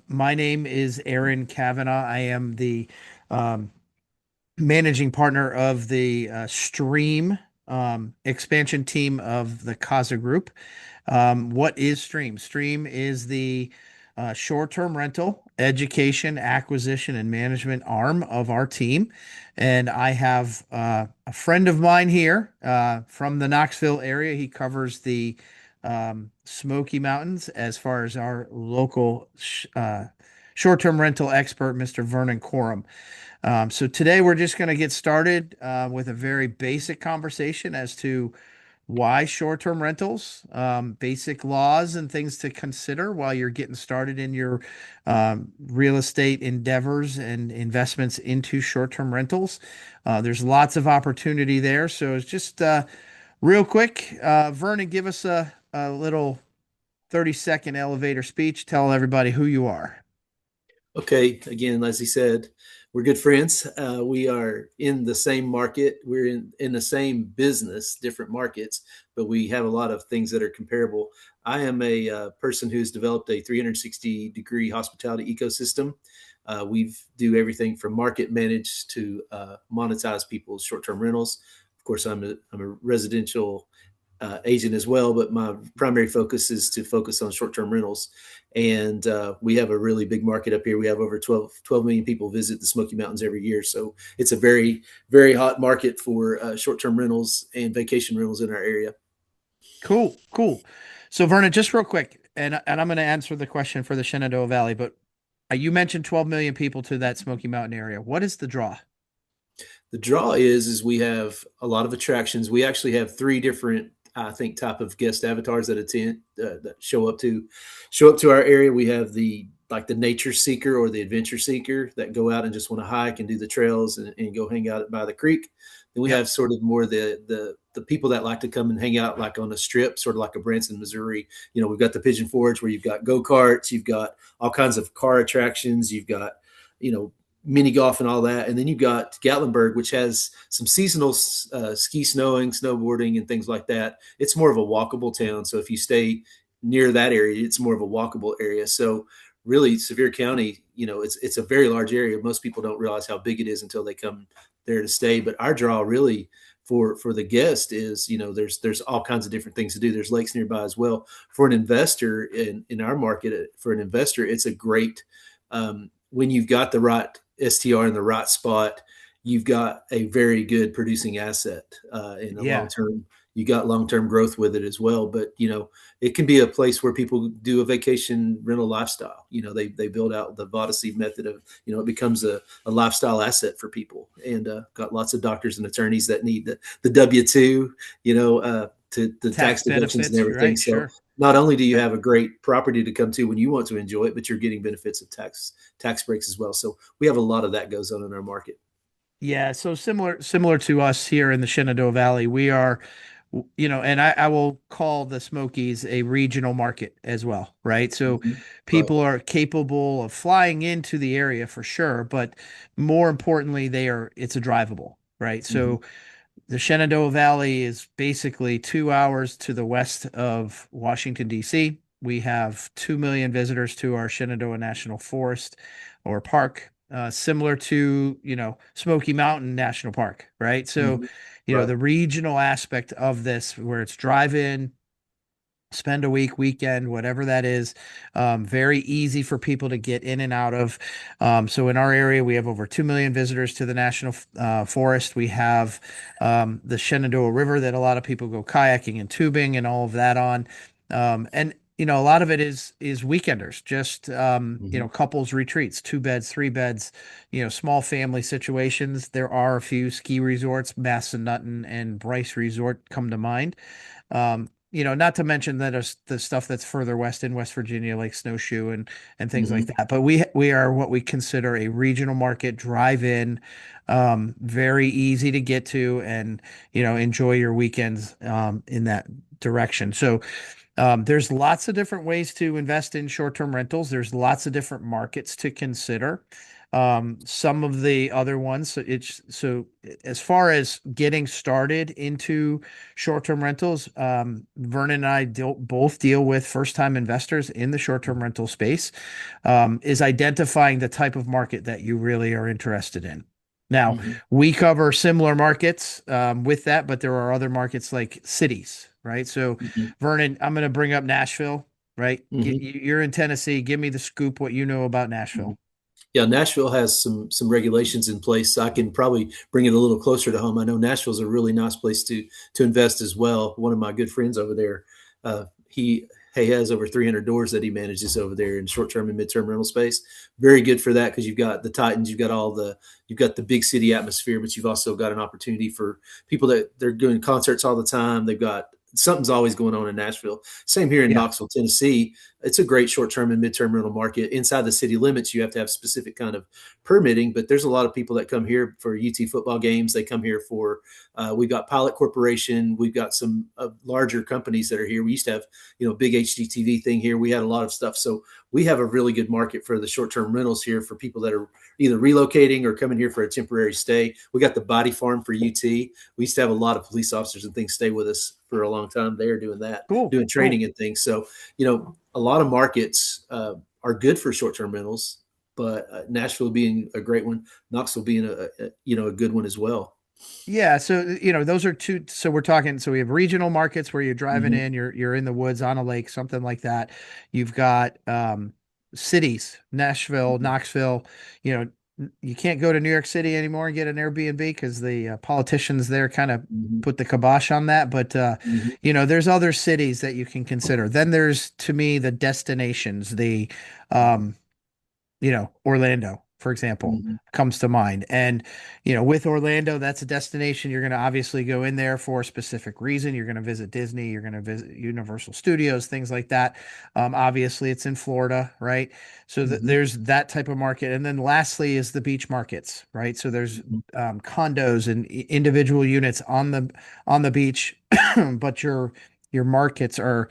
My name is Erin Kavanagh. I am the um, managing partner of the Stream expansion team of the Casa Group. What is Stream? Stream is the short-term rental, education, acquisition, and management arm of our team. And I have a friend of mine here from the Knoxville area. He covers the Smoky Mountains as far as our local short-term rental expert, Mr. Vernon Coram. So today we're just going to get started with a very basic conversation as to why short-term rentals, basic laws and things to consider while you're getting started in your real estate endeavors and investments into short-term rentals. There's lots of opportunity there. So it's just real quick, Vernon, give us a little 30-second elevator speech. Tell everybody who you are. Okay, again, as he said, we're good friends. We are in the same market. We're in the same business, different markets, but we have a lot of things that are comparable. I am a person who's developed a 360-degree hospitality ecosystem. We do everything from market manage to monetize people's short-term rentals. Of course, I'm a residential agent as well, but my primary focus is to focus on short-term rentals. And we have a really big market up here. We have over 12 million people visit the Smoky Mountains every year. So it's a very, very hot market for short-term rentals and vacation rentals in our area. Cool, cool. So Vernon, just real quick, and I'm going to answer the question for the Shenandoah Valley, but you mentioned 12 million people to that Smoky Mountain area. What is the draw? The draw is we have a lot of attractions. We actually have three different, I think, type of guest avatars that attend that show up to our area. We have the nature seeker or the adventure seeker that go out and just want to hike and do the trails and go hang out by the creek. Then we Yep. have sort of more the people that like to come and hang out like on a strip, sort of like a Branson, Missouri. We've got the Pigeon Forge where you've got go karts, you've got all kinds of car attractions, you've got you know mini golf and all that. And then you've got Gatlinburg, which has some seasonal ski snowing, snowboarding, and things like that. It's more of a walkable town. So if you stay near that area, it's more of a walkable area. So really, Sevier County, it's a very large area. Most people don't realize how big it is until they come there to stay. But our draw really for the guest is, there's all kinds of different things to do. There's lakes nearby as well. For an investor in our market, for an investor, it's a great when you've got the right STR in the right spot, you've got a very good producing asset in the long Yeah. term. You got long term growth with it as well. But it can be a place where people do a vacation rental lifestyle. They build out the Vodacy method of it becomes a lifestyle asset for people. And got lots of doctors and attorneys that need the W-2, to the Tax tax deductions and benefits, everything. right? So Sure. not only do you have a great property to come to when you want to enjoy it, but you're getting benefits of tax breaks as well. So we have a lot of that goes on in our market. Yeah, so similar to us here in the Shenandoah Valley, we are, and I will call the Smokies a regional market as well, right? So Mhm. Right. people are capable of flying into the area for sure, but more importantly, it's a drivable, right? Mhm. So the Shenandoah Valley is basically 2 hours to the west of Washington, D.C. We have 2 million visitors to our Shenandoah National Forest or Park, similar to, Smoky Mountain National Park, right? So, Mhm. Right. the regional aspect of this, where it's drive in, spend a weekend, whatever that is. Very easy for people to get in and out of. So in our area, we have over 2 million visitors to the National Forest. We have the Shenandoah River that a lot of people go kayaking and tubing and all of that on. And a lot of it is weekenders, just Mhm. couples retreats, 2 beds, 3 beds, small family situations. There are a few ski resorts, Massanutten and Bryce Resort come to mind. Not to mention that the stuff that's further west in West Virginia, like Snowshoe and things like Mhm. that. But we are what we consider a regional market, drive in, very easy to get to, and enjoy your weekends in that direction. So there's lots of different ways to invest in short-term rentals. There's lots of different markets to consider. Some of the other ones, so as far as getting started into short-term rentals, Vernon and I both deal with first-time investors in the short-term rental space, is identifying the type of market that you really are interested in. Now, Mhm. we cover similar markets with that, but there are other markets like cities, right? So, Mhm. Vernon, I'm going to bring up Nashville, right? Mhm. You're in Tennessee. Give me the scoop, what you know about Mhm. Nashville. Yeah, Nashville has some regulations in place. I can probably bring it a little closer to home. I know Nashville's a really nice place to invest as well. One of my good friends over there, he has over 300 doors that he manages over there in short term and midterm rental space. Very good for that because you've got the Titans, you've got the big city atmosphere, but you've also got an opportunity for people that they're doing concerts all the time. They've got something's always going on in Nashville. Same here in Yeah. Knoxville, Tennessee. It's a great short-term and midterm rental market. Inside the city limits, you have to have specific kind of permitting, but there's a lot of people that come here for UT football games. They come here for we've got Pilot Corporation, we've got some larger companies that are here. We used to have big HGTV thing here. We had a lot of stuff, so we have a really good market for the short-term rentals here for people that are either relocating or coming here for a temporary stay. We got the Body Farm for UT. We used to have a lot of police officers and things stay with us for a long time. They are doing that, Cool. doing Cool. training and things. So a lot of markets are good for short-term rentals, but Nashville being a great one, Knoxville being a good one as well. Yeah, so those are two. So we're talking. So we have regional markets where you're driving Mm-hmm. in, you're in the woods on a lake, something like that. You've got cities, Nashville, Mm-hmm. Knoxville. You can't go to New York City anymore and get an Airbnb because the politicians there kind of Mm-hmm. put the kibosh on that. But Mm-hmm. there's other cities that you can consider. Then there's, to me, the destinations, the Mm-hmm. um, Orlando, for example, Mm-hmm. comes to mind. And, with Orlando, that's a destination you're going to obviously go in there for a specific reason. You're going to visit Disney, you're going to visit Universal Studios, things like that. Obviously, it's in Florida, right? So Mm-hmm. there's that type of market. And then lastly is the beach markets, right? So there's condos and individual units on the beach, but your markets are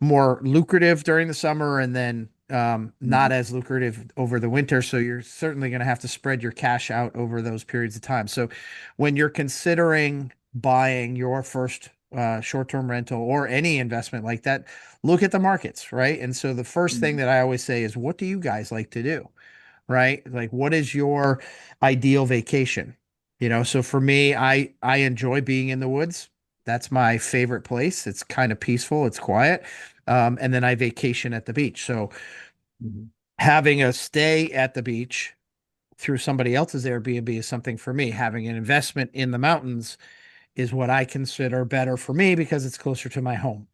more lucrative during the summer and then Mm-hmm. not as lucrative over the winter. So you're certainly going to have to spread your cash out over those periods of time. So when you're considering buying your first short-term rental or any investment like that, look at the markets, right? And so the first thing Mm-hmm. that I always say is, what do you guys like to do? Right? Like, what is your ideal vacation? So for me, I enjoy being in the woods. That's my favorite place. It's kind of peaceful, it's quiet. And then I vacation at the beach. So Mm-hmm. having a stay at the beach through somebody else's Airbnb is something for me. Having an investment in the mountains is what I consider better for me because it's closer to my home,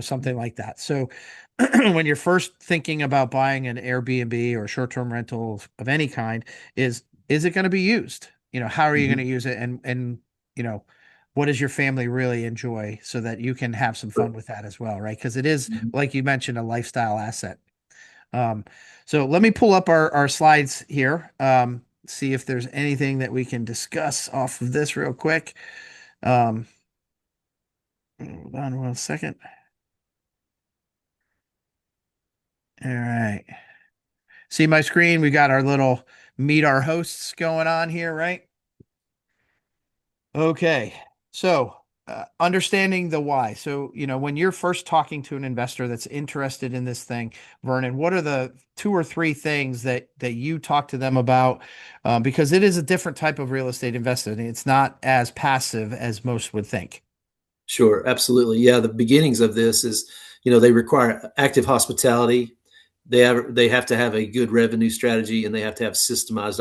something like that. So when you're first thinking about buying an Airbnb or short-term rental of any kind, is it going to be used? How are you going Mm-hmm. to use it? And you know, what does your family really enjoy so that you can have some fun with that as well, right? Because it is, Mm-hmm. like you mentioned, a lifestyle asset. Um, so let me pull up our slides here, see if there's anything that we can discuss off of this real quick. Um, hold on 1 second. All right. See my screen? We got our little meet our hosts going on here, right? Okay. So, understanding the why. So, when you're first talking to an investor that's interested in this thing, Vernon, what are the two or three things that you talk to them about? Because it is a different type of real estate investment. It's not as passive as most would think. Sure, absolutely. Yeah, the beginnings of this is, they require active hospitality. They have to have a good revenue strategy, and they have to have systemized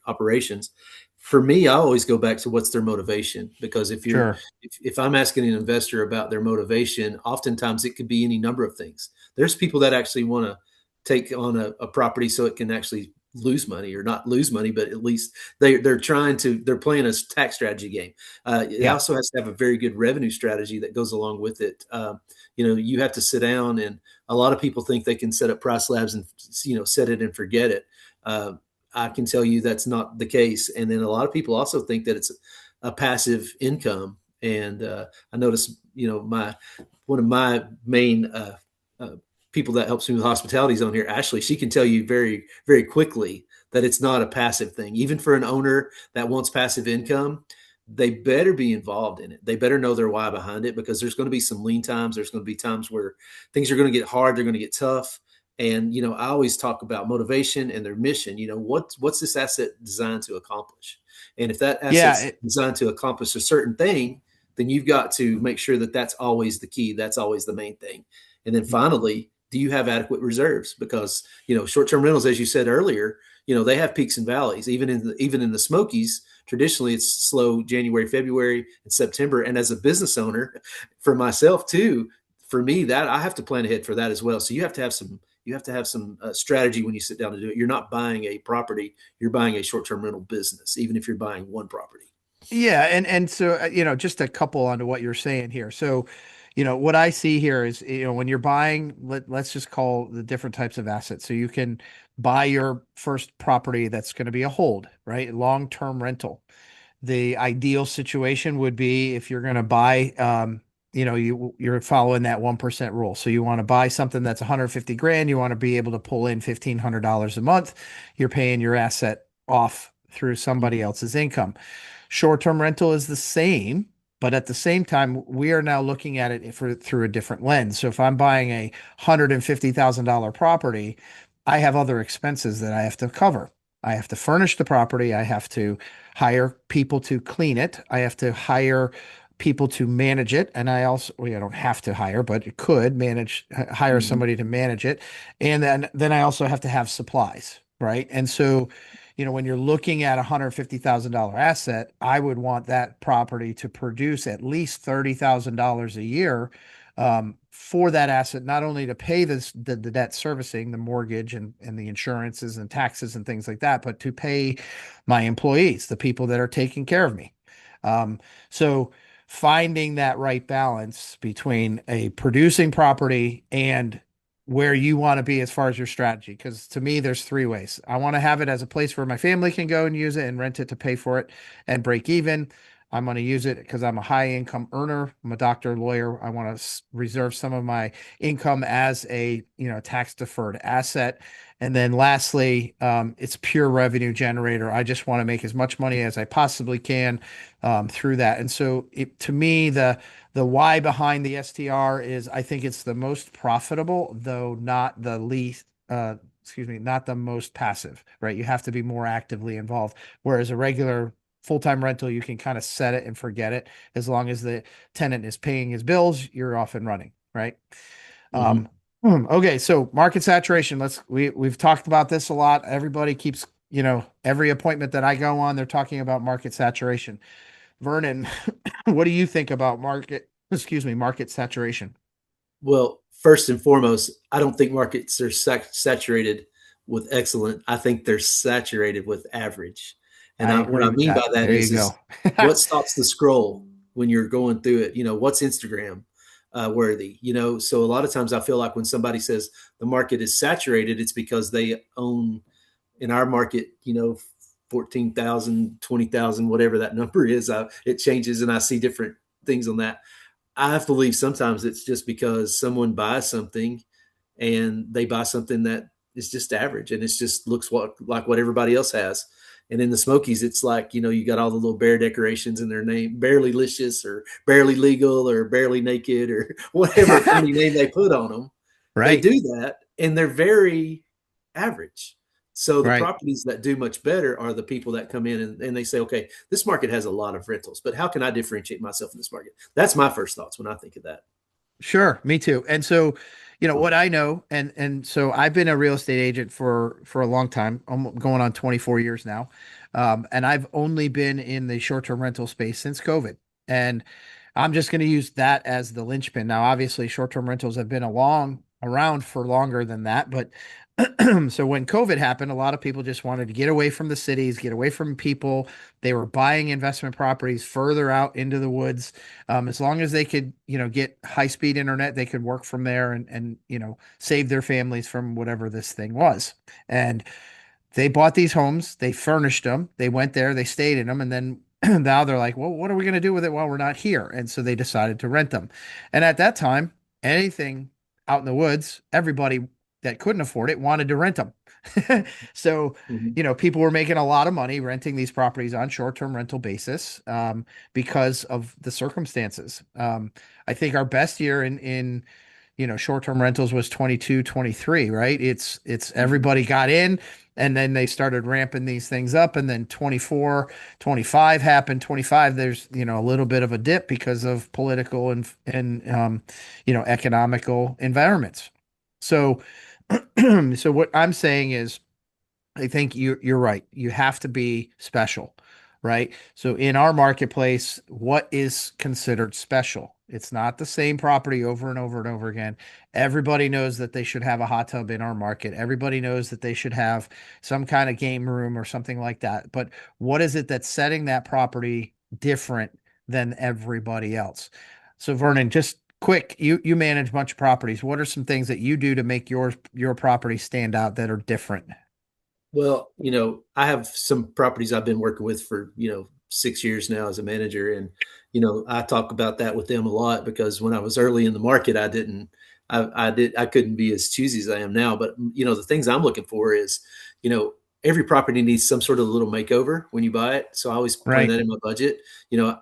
operations. For me, I always go back to what's their motivation, because Sure. if I'm asking an investor about their motivation, oftentimes it could be any number of things. There's people that actually want to take on a property so it can actually lose money, or not lose money, but at least they're playing a tax strategy game. It Yeah. also has to have a very good revenue strategy that goes along with it. You have to sit down, and a lot of people think they can set up price labs and set it and forget it. Uh, I can tell you that's not the case. And then a lot of people also think that it's a passive income. And I noticed, my one of my main uh, people that helps me with hospitalities on here, Ashley, she can tell you very, very quickly that it's not a passive thing. Even for an owner that wants passive income, they better be involved in it. They better know their why behind it, because there's going to be some lean times. There's going to be times where things are going to get hard. They're going to get tough. And, I always talk about motivation and their mission. What's this asset designed to accomplish? And if that Yeah, asset's designed to accomplish a certain thing, then you've got to make sure that that's always the key. That's always the main thing. And then finally, do you have adequate reserves? Because, short-term rentals, as you said earlier, they have peaks and valleys. Even in the Smokies, traditionally it's slow January, February, and September. And as a business owner, for myself too, for me, that I have to plan ahead for that as well. So you have to have some strategy when you sit down to do it. You're not buying a property; you're buying a short-term rental business, even if you're buying one property. yeah, and so just a couple onto what you're saying here. So, what I see here is, when you're buying, let's just call the different types of assets. So you can buy your first property that's going to be a hold, right? Long-term rental. The ideal situation would be if you're going to buy, you're following that 1% rule. So you want to buy something that's 150 grand. You want to be able to pull in $1,500 a month. You're paying your asset off through somebody Mhm. else's income. Short-term rental is the same, but at the same time, we are now looking at it through a different lens. So if I'm buying a $150,000 property, I have other expenses that I have to cover. I have to furnish the property. I have to hire people to clean it. I have to hire people to manage it. And I don't have to hire, but it could hire Mhm. somebody to manage it. And then I also have to have supplies, right? And so, when you're looking at a $150,000 asset, I would want that property to produce at least $30,000 a year for that asset, not only to pay the debt servicing, the mortgage and the insurances and taxes and things like that, but to pay my employees, the people that are taking care of me. So finding that right balance between a producing property and where you want to be as far as your strategy. Because to me, there's three ways. I want to have it as a place where my family can go and use it and rent it to pay for it and break even. I'm going to use it because I'm a high income earner. I'm a doctor, lawyer. I want to reserve some of my income as a tax deferred asset. And then lastly, it's pure revenue generator. I just want to make as much money as I possibly can through that. And so to me, the why behind the STR is I think it's the most profitable, though not the least, not the most passive, right? You have to be more actively involved. Whereas a regular full-time rental, you can kind of set it and forget it. As long as the tenant is paying his bills, you're off and running, right? Um, Mhm. okay, so market saturation. We've talked about this a lot. Everybody keeps, every appointment that I go on, they're talking about market saturation. Vernon, what do you think about market saturation? Well, first and foremost, I don't think markets are saturated with excellent. I think they're saturated with average. And I what agree I with mean by that. that There you is go. what stops the scroll when you're going through it. What's Instagram worthy? So a lot of times I feel like when somebody says the market is saturated, it's because they own, in our market, 14,000, 20,000, whatever that number is. It changes, and I see different things on that. I have to believe sometimes it's just because someone buys something and they buy something that is just average, and it's just looks like what everybody else has. And in the Smokies, it's like, you got all the little bear decorations in their name, barely licious or barely legal or barely naked or whatever funny name they put on them. They Right, do that, and they're very average. So the right. properties that do much better are the people that come in and they say, okay, this market has a lot of rentals, but how can I differentiate myself in this market? That's my first thoughts when I think of that. Sure, me too. And so, what I know, and so I've been a real estate agent for a long time. I'm going on 24 years now. And I've only been in the short-term rental space since COVID. And I'm just going to use that as the linchpin. Now, obviously, short-term rentals have been around for longer than that, but so when COVID happened, a lot of people just wanted to get away from the cities, get away from people. They were buying investment properties further out into the woods. As long as they could, get high-speed internet, they could work from there and save their families from whatever this thing was. And they bought these homes, they furnished them, they went there, they stayed in them, and then now they're like, well, what are we going to do with it while we're not here? And so they decided to rent them. And at that time, anything out in the woods, everybody that couldn't afford it wanted to rent them. So, Mhm. people were making a lot of money renting these properties on short-term rental basis, because of the circumstances. I think our best year in short-term rentals was 22, 23, right? It's Mhm. everybody got in and then they started ramping these things up, and then 24, 25 happened. 25, there's, a little bit of a dip because of political and economical environments. So, so what I'm saying is, I think you're right. You have to be special, right? So in our marketplace, what is considered special? It's not the same property over and over and over again. Everybody knows that they should have a hot tub in our market. Everybody knows that they should have some kind of game room or something like that. But what is it that's setting that property different than everybody else? So Vernon, just quick, you manage a bunch of properties. What are some things that you do to make your property stand out that are different? Well, I have some properties I've been working with for, 6 years now as a manager. And, I talk about that with them a lot because when I was early in the market, I couldn't be as choosy as I am now. But, the things I'm looking for is, you know, every property needs some sort of little makeover when you buy it. So I always plan Right. that in my budget.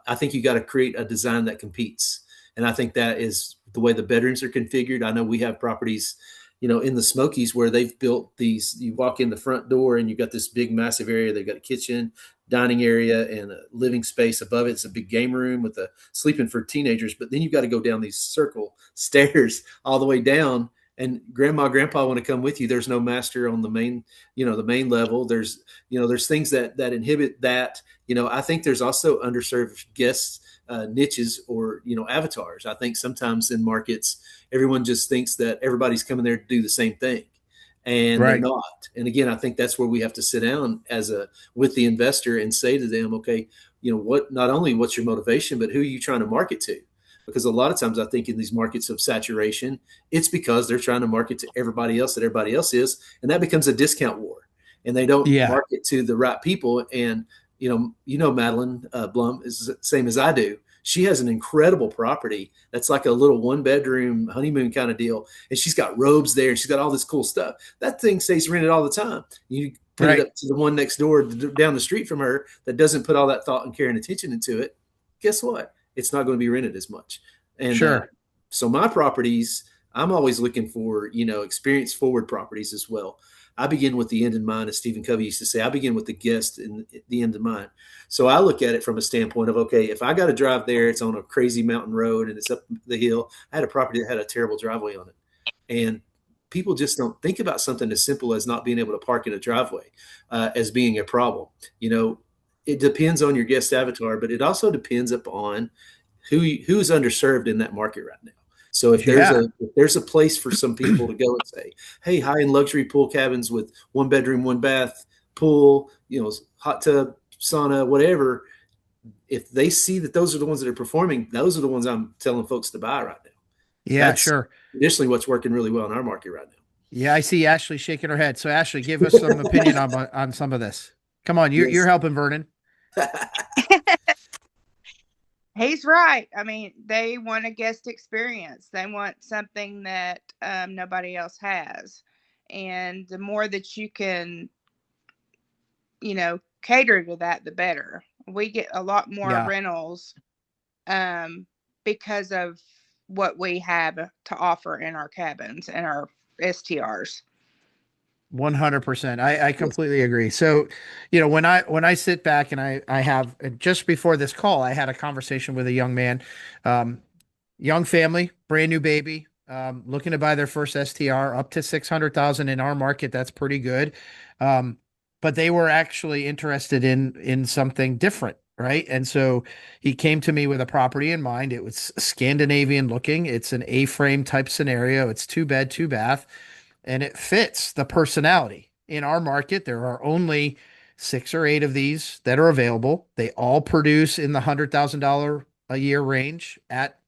I think you got to create a design that competes. And I think that is the way the bedrooms are configured. I know we have properties in the Smokies where they've built these. You walk in the front door and you've got this big, massive area. They've got a kitchen, dining area, and a living space above it. It's a big game room with a sleeping for teenagers. But then you've got to go down these circle stairs all the way down. And grandma, grandpa want to come with you. There's no master on the main level. There's things that inhibit that. I think there's also underserved guests niches or avatars. I think sometimes in markets everyone just thinks that everybody's coming there to do the same thing, and they're Right. not. And again, I think that's where we have to sit down with the investor and say to them, okay, what, not only what's your motivation, but who are you trying to market to? Because a lot of times I think in these markets of saturation, it's because they're trying to market to everybody else that everybody else is, and that becomes a discount war. And they don't Yeah. market to the right people. And Madeline Blum is the same as I do. She has an incredible property that's like a little one bedroom honeymoon kind of deal. And she's got robes there and she's got all this cool stuff. That thing stays rented all the time. You put it Right. up to the one next door down the street from her that doesn't put all that thought and care and attention into it. Guess what? It's not going to be rented as much. And Sure. so my properties, I'm always looking for, experience forward properties as well. I begin with the end in mind, as Stephen Covey used to say. I begin with the guest and the end in mind. So I look at it from a standpoint of, okay, if I got to drive there, it's on a crazy mountain road and it's up the hill. I had a property that had a terrible driveway on it. And people just don't think about something as simple as not being able to park in a driveway as being a problem. It depends on your guest avatar, but it also depends upon who's underserved in that market right now. So Yeah. if there's a place for some people to go and say, hey, high end luxury pool cabins with one bedroom, one bath, pool, hot tub, sauna, whatever. If they see that those are the ones that are performing, those are the ones I'm telling folks to buy right now. Yeah, That's sure. traditionally what's working really well in our market right Yeah, I see Ashley shaking her head. So Ashley, give us some opinion on some of this. Come on, now. you're Yes. helping Vernon. He's right. I mean, they want a guest experience. They want something that nobody else has. And the more that you can, cater to that, the better. We get a lot more Yeah. rentals because of what we have to offer in our cabins and our STRs. 100%. I Yes. completely agree. So, when I sit back and I have just before this call, I had a conversation with a young man, um, young family, brand new baby, looking to buy their first STR up to 600,000 in our market. That's pretty good. Um, but they were actually interested in something different, right? And so he came to me with a property in mind. It was Scandinavian looking. It's an A-frame type scenario. It's two bed, two bath, and it fits the personality. In our market, there are only 6 or 8 of these that are available. They all produce in the $100,000 a year range at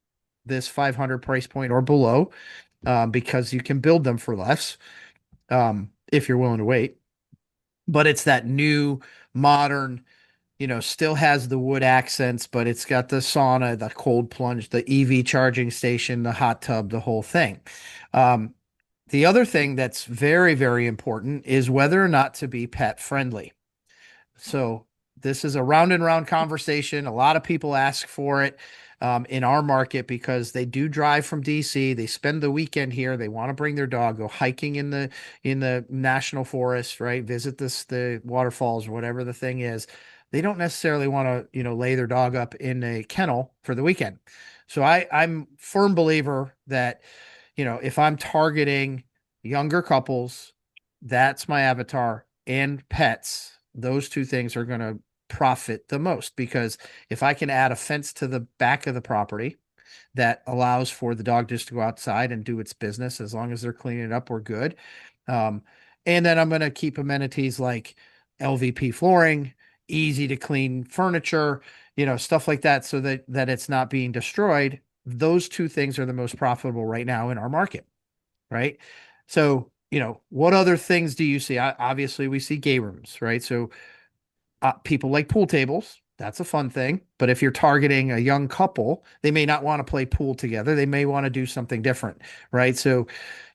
this 500 price point or below, because you can build them for less, if you're willing to wait. But it's that new, modern, still has the wood accents, but it's got the sauna, the cold plunge, the EV charging station, the hot tub, the whole thing. Um, The other thing that's very, very important is whether or not to be pet friendly. So this is a round and round conversation. A lot of people ask for it in our market because they do drive from DC. They spend the weekend here. They want to bring their dog, go hiking in the national forest, right? Visit the waterfalls or whatever the thing is. They don't necessarily want to, lay their dog up in a kennel for the weekend. So I'm firm believer that, if I'm targeting younger couples, that's my avatar, and pets, those two things are going to profit the most, because if I can add a fence to the back of the property that allows for the dog just to go outside and do its business, as long as they're cleaning it up, we're good. Um, and then I'm going to keep amenities like LVP flooring, easy to clean furniture, stuff like that, so that it's not being destroyed. Those two things are the most profitable right now in our market, right? So, what other things do you see? Obviously, we see gay rooms, right? So, people like pool tables. That's a fun thing. But if you're targeting a young couple, they may not want to play pool together. They may want to do something different, right? So,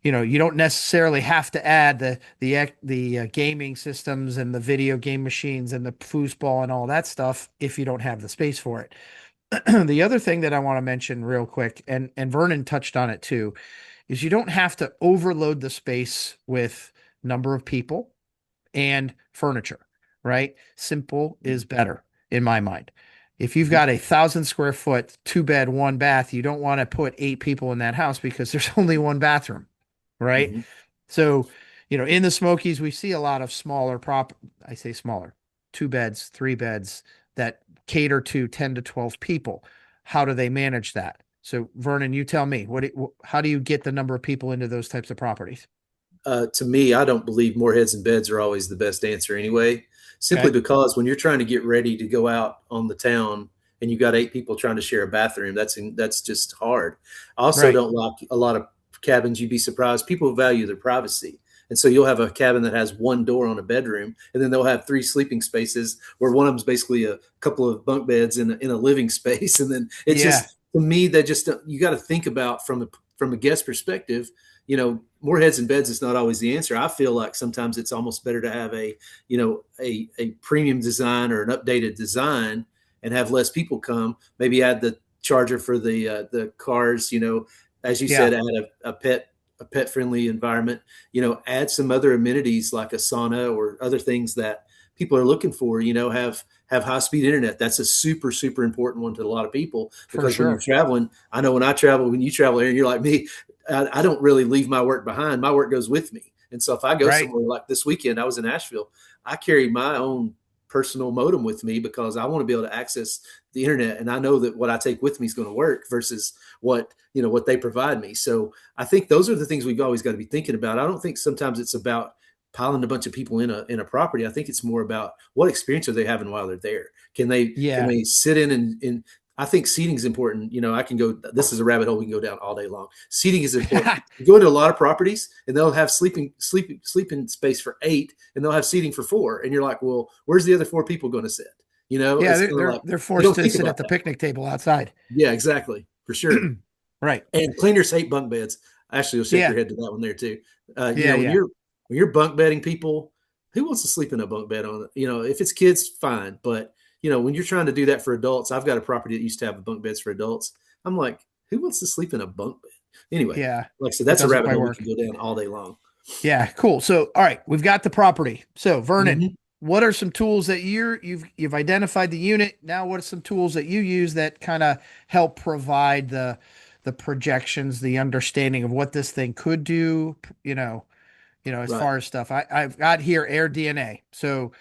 you don't necessarily have to add the gaming systems and the video game machines and the foosball and all that stuff if you don't have the space for it. The other thing that I want to mention real quick, and Vernon touched on it too, is you don't have to overload the space with number of people and furniture, right? Simple is better in my mind. If you've got 1,000 square foot, 2 bed, 1 bath, you don't want to put 8 people in that house because there's only one bathroom, right? Mm-hmm. So, in the Smokies, we see a lot of smaller I say smaller, 2 beds, 3 beds that cater to 10 to 12 people. How do they manage that? So, Vernon, you tell me, how do you get the number of people into those types of properties? To me, I don't believe more heads and beds are always the best answer anyway, simply Okay. because when you're trying to get ready to go out on the town and you got 8 people trying to share a bathroom, that's just hard. I also Right. don't like a lot of cabins. You'd be surprised. People value their privacy. And so you'll have a cabin that has one door on a bedroom, and then they'll have 3 sleeping spaces where one of them's basically a couple of bunk beds in a living space. And then it's Yeah. just, to me, that just, you got to think about from a guest perspective, more heads and beds is not always the answer. I feel like sometimes it's almost better to have a premium design or an updated design and have less people come. Maybe add the charger for the cars. As you Yeah. said, add a pet friendly environment. Add some other amenities like a sauna or other things that people are looking for. Have high speed internet. That's a super super important one to a lot of people, For because when you're sure. traveling, I know when I travel, when you travel, Aaron, you're like me. I don't really leave my work behind. My work goes with me. And so if I go Right. somewhere like this weekend, I was in Nashville, I carry my own personal modem with me because I want to be able to access the internet. And I know that what I take with me is going to work versus what they provide me. So I think those are the things we've always got to be thinking about. I don't think sometimes it's about piling a bunch of people in a property. I think it's more about what experience are they having while they're there. Can they can Yeah. they sit in and I think seating is important. I can go, this is a rabbit hole we can go down all day long. Seating is important. You go into a lot of properties and they'll have sleeping space for 8 and they'll have seating for 4. And you're like, well, where's the other 4 people going to sit? Yeah. It's They're, kind of they're, like, they're you forced don't to think sit about at the that. picnic table outside. Yeah, exactly. For sure. Right. And cleaners hate bunk beds. Ashley will shake Yeah. her head to that one there too. Yeah. When Yeah. you're bunk bedding people, who wants to sleep in a bunk bed on it? If it's kids, fine. But when you're trying to do that for adults, I've got a property that used to have bunk beds for adults. I'm like, who wants to sleep in a bunk bed? Anyway, Yeah. like I said, It that's a doesn't rabbit quite hole we work. can go down all day long. Yeah. Cool. So, all right, we've got the property. So, Vernon, Mm-hmm. what are some tools that you've identified the unit? Now, what are some tools that you use that kind of help provide the projections, the understanding of what this thing could do, as Right. far as stuff. I've got here Air DNA. So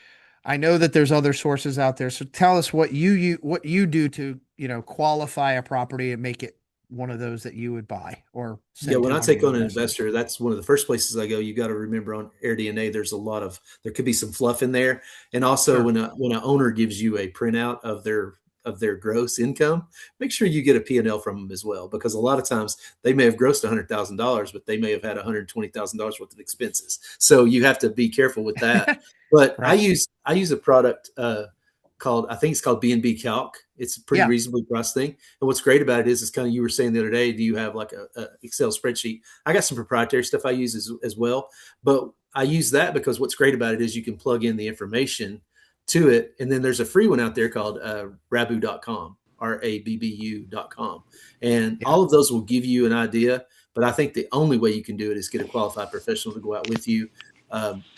I know that there's other sources out there. So tell us what you do to, qualify a property and make it one of those that you would buy or Yeah, send when to I one of take your on an investors. investor, that's one of the first places I go. You got to remember on AirDNA, there could be some fluff in there, and also Sure. when an owner gives you a printout of their gross income, make sure you get a P&L from them as well, because a lot of times they may have grossed $100,000, but they may have had $120,000 worth of expenses. So you have to be careful with that. But I Right. use a product called, I think it's called B&B Calc. It's a pretty Yeah. reasonably priced thing. And what's great about it is kind of, you were saying the other day, do you have like a Excel spreadsheet? I got some proprietary stuff I use as well, but I use that because what's great about it is you can plug in the information to it. And then there's a free one out there called rabbu.com, rabbu.com. And Yeah. all of those will give you an idea. But I think the only way you can do it is get a qualified professional to go out with you,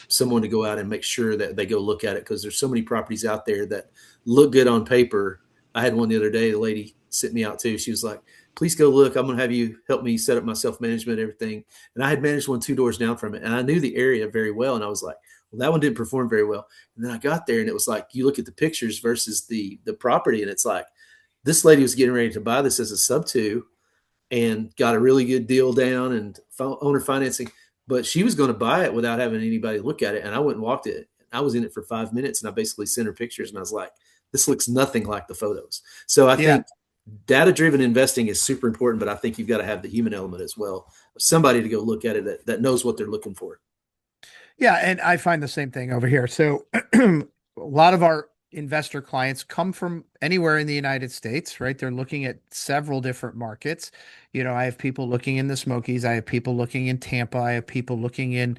someone to go out and make sure that they go look at it, because there's so many properties out there that look good on paper. I had one the other day, the lady sent me out too. She was like, please go look. I'm going to have you help me set up my self-management, everything. And I had managed one 2 doors down from it. And I knew the area very well. And I was like, well, that one didn't perform very well. And then I got there and it was like, you look at the pictures versus the property. And it's like, this lady was getting ready to buy this as a sub-2 and got a really good deal down and owner financing, but she was going to buy it without having anybody look at it. And I went and walked it. I was in it for 5 minutes and I basically sent her pictures and I was like, this looks nothing like the photos. So I Yeah. think data-driven investing is super important, but I think you've got to have the human element as well. Somebody to go look at it that knows what they're looking for. Yeah, and I find the same thing over here. So a lot of our investor clients come from anywhere in the United States, right? They're looking at several different markets. I have people looking in the Smokies, I have people looking in Tampa, I have people looking in,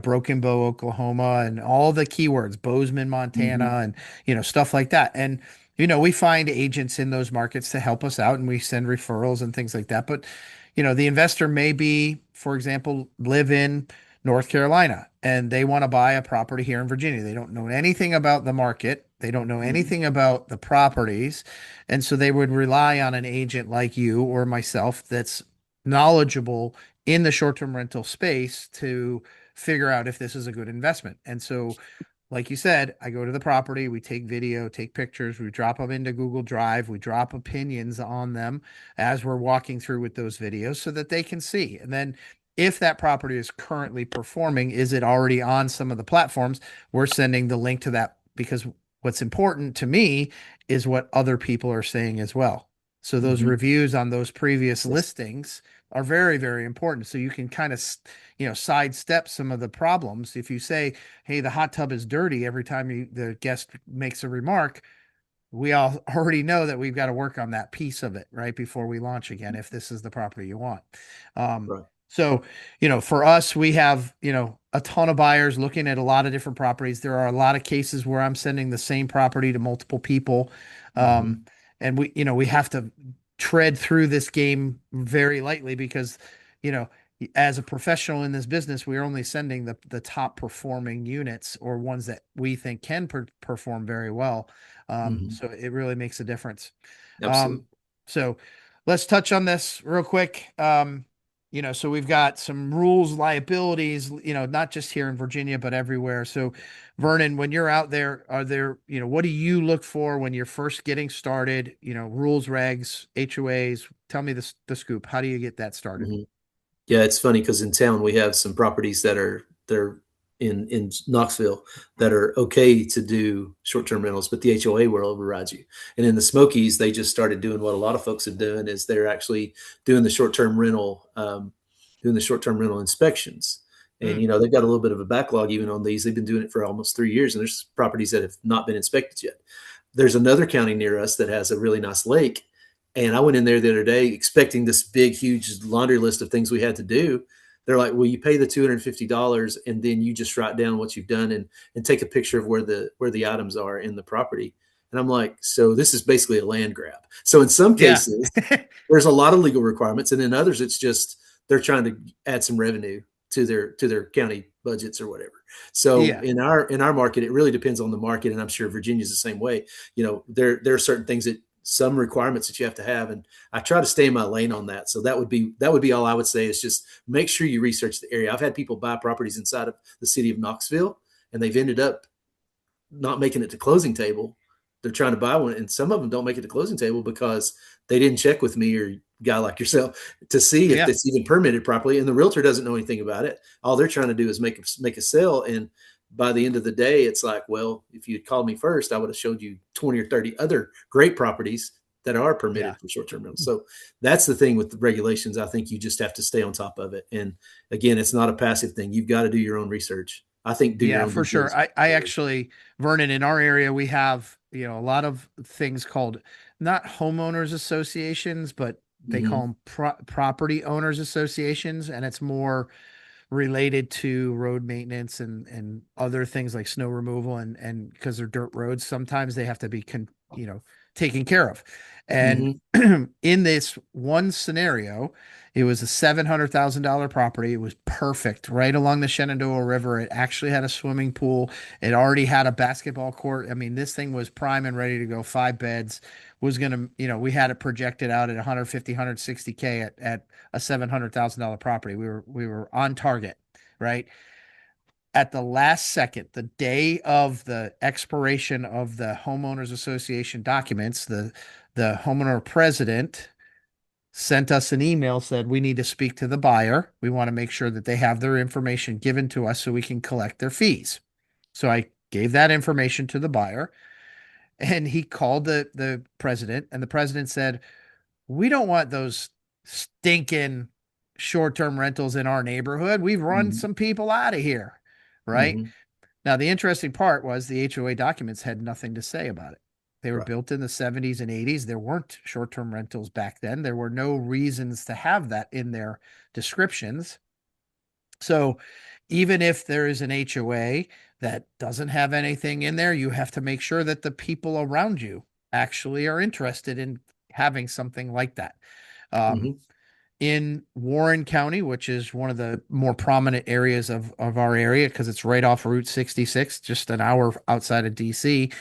Broken Bow, Oklahoma, and all the keywords, Bozeman, Montana, Mm-hmm. and stuff like that. And we find agents in those markets to help us out and we send referrals and things like that. But the investor may be, for example, live in North Carolina and they want to buy a property here in Virginia. They don't know anything about the market. They don't know Mm-hmm. anything about the properties. And so they would rely on an agent like you or myself that's knowledgeable in the short-term rental space to figure out if this is a good investment. And so, like you said, I go to the property, we take video, take pictures, we drop them into Google Drive, we drop opinions on them as we're walking through with those videos so that they can see. And then if that property is currently performing, is it already on some of the platforms? We're sending the link to that because what's important to me is what other people are saying as well. So those Mm-hmm. reviews on those previous Yes. listings are very, very important. So you can kind of, sidestep some of the problems. If you say, hey, the hot tub is dirty every time the guest makes a remark, we all already know that we've got to work on that piece of it right before we launch again, if this is the property you want. Right. So, for us, we have, a ton of buyers looking at a lot of different properties. There are a lot of cases where I'm sending the same property to multiple people. Mm-hmm. And we have to tread through this game very lightly because, you know, as a professional in this business, we're only sending the top performing units or ones that we think can perform very well. Mm-hmm. So it really makes a difference. Absolutely. So let's touch on this real quick. So we've got some rules, liabilities, not just here in Virginia, but everywhere. So Vernon, when you're out there, are there, what do you look for when you're first getting started? Rules, regs, HOAs, tell me the scoop. How do you get that started? Mm-hmm. Yeah, it's funny because in town we have some properties that are they're in Knoxville that are okay to do short-term rentals, but the HOA will override you. And in the Smokies, they just started doing what a lot of folks are doing is they're actually doing the short-term rental inspections. And Mm, they've got a little bit of a backlog even on these. They've been doing it for almost 3 years, and there's properties that have not been inspected yet. There's another county near us that has a really nice lake, and I went in there the other day expecting this big, huge laundry list of things we had to do. They're like, well, you pay the $250 and then you just write down what you've done and take a picture of where the items are in the property. And I'm like, so this is basically a land grab. So in some yeah. cases, there's a lot of legal requirements, and in others, it's just they're trying to add some revenue to their county budgets or whatever. So Yeah. in our market, it really depends on the market, and I'm sure Virginia's the same way. There are certain things some requirements that you have to have, and I try to stay in my lane on that. So that would be all I would say is just make sure you research the area. I've had people buy properties inside of the city of Knoxville, and they've ended up not making it to closing table. They're trying to buy one, and some of them don't make it to closing table because they didn't check with me or a guy like yourself to see if Yeah. it's even permitted properly, and the realtor doesn't know anything about it. All they're trying to do is make a sale, and by the end of the day, it's like, well, if you had called me first, I would have showed you 20 or 30 other great properties that are Yeah. permitted for short-term rentals. So that's the thing with the regulations. I think you just have to stay on top of it. And again, it's not a passive thing. You've got to do your own research. I think do your Yeah, own for due sure. diligence. I actually, Vernon, in our area, we have a lot of things called not homeowners associations, but they call Hmm. them property owners associations, and it's more related to road maintenance and other things like snow removal, and because they're dirt roads, sometimes they have to be taken care of. And Hmm. in this one scenario, it was a $700,000 property. It was perfect right along the Shenandoah River. It actually had a swimming pool. It already had a basketball court. I mean, this thing was prime and ready to go. 5 beds, was going to, we had it projected out at 150, 160K at a $700,000 property. We were on target, right? At the last second, the day of the expiration of the homeowners association documents, the homeowner president sent us an email, said we need to speak to the buyer. We want to make sure that they have their information given to us so we can collect their fees. So I gave that information to the buyer, and he called the president, and the president said, we don't want those stinking short-term rentals in our neighborhood. We've run Hmm. some people out of here, right? Hmm. Now, the interesting part was the HOA documents had nothing to say about it. They were Right. built in the 70s and 80s. There weren't short-term rentals back then. There were no reasons to have that in their descriptions. So even if there is an HOA that doesn't have anything in there, you have to make sure that the people around you actually are interested in having something like that. Um, Hmm. in Warren County, which is one of the more prominent areas of our area because it's right off Route 66, just an hour outside of DC.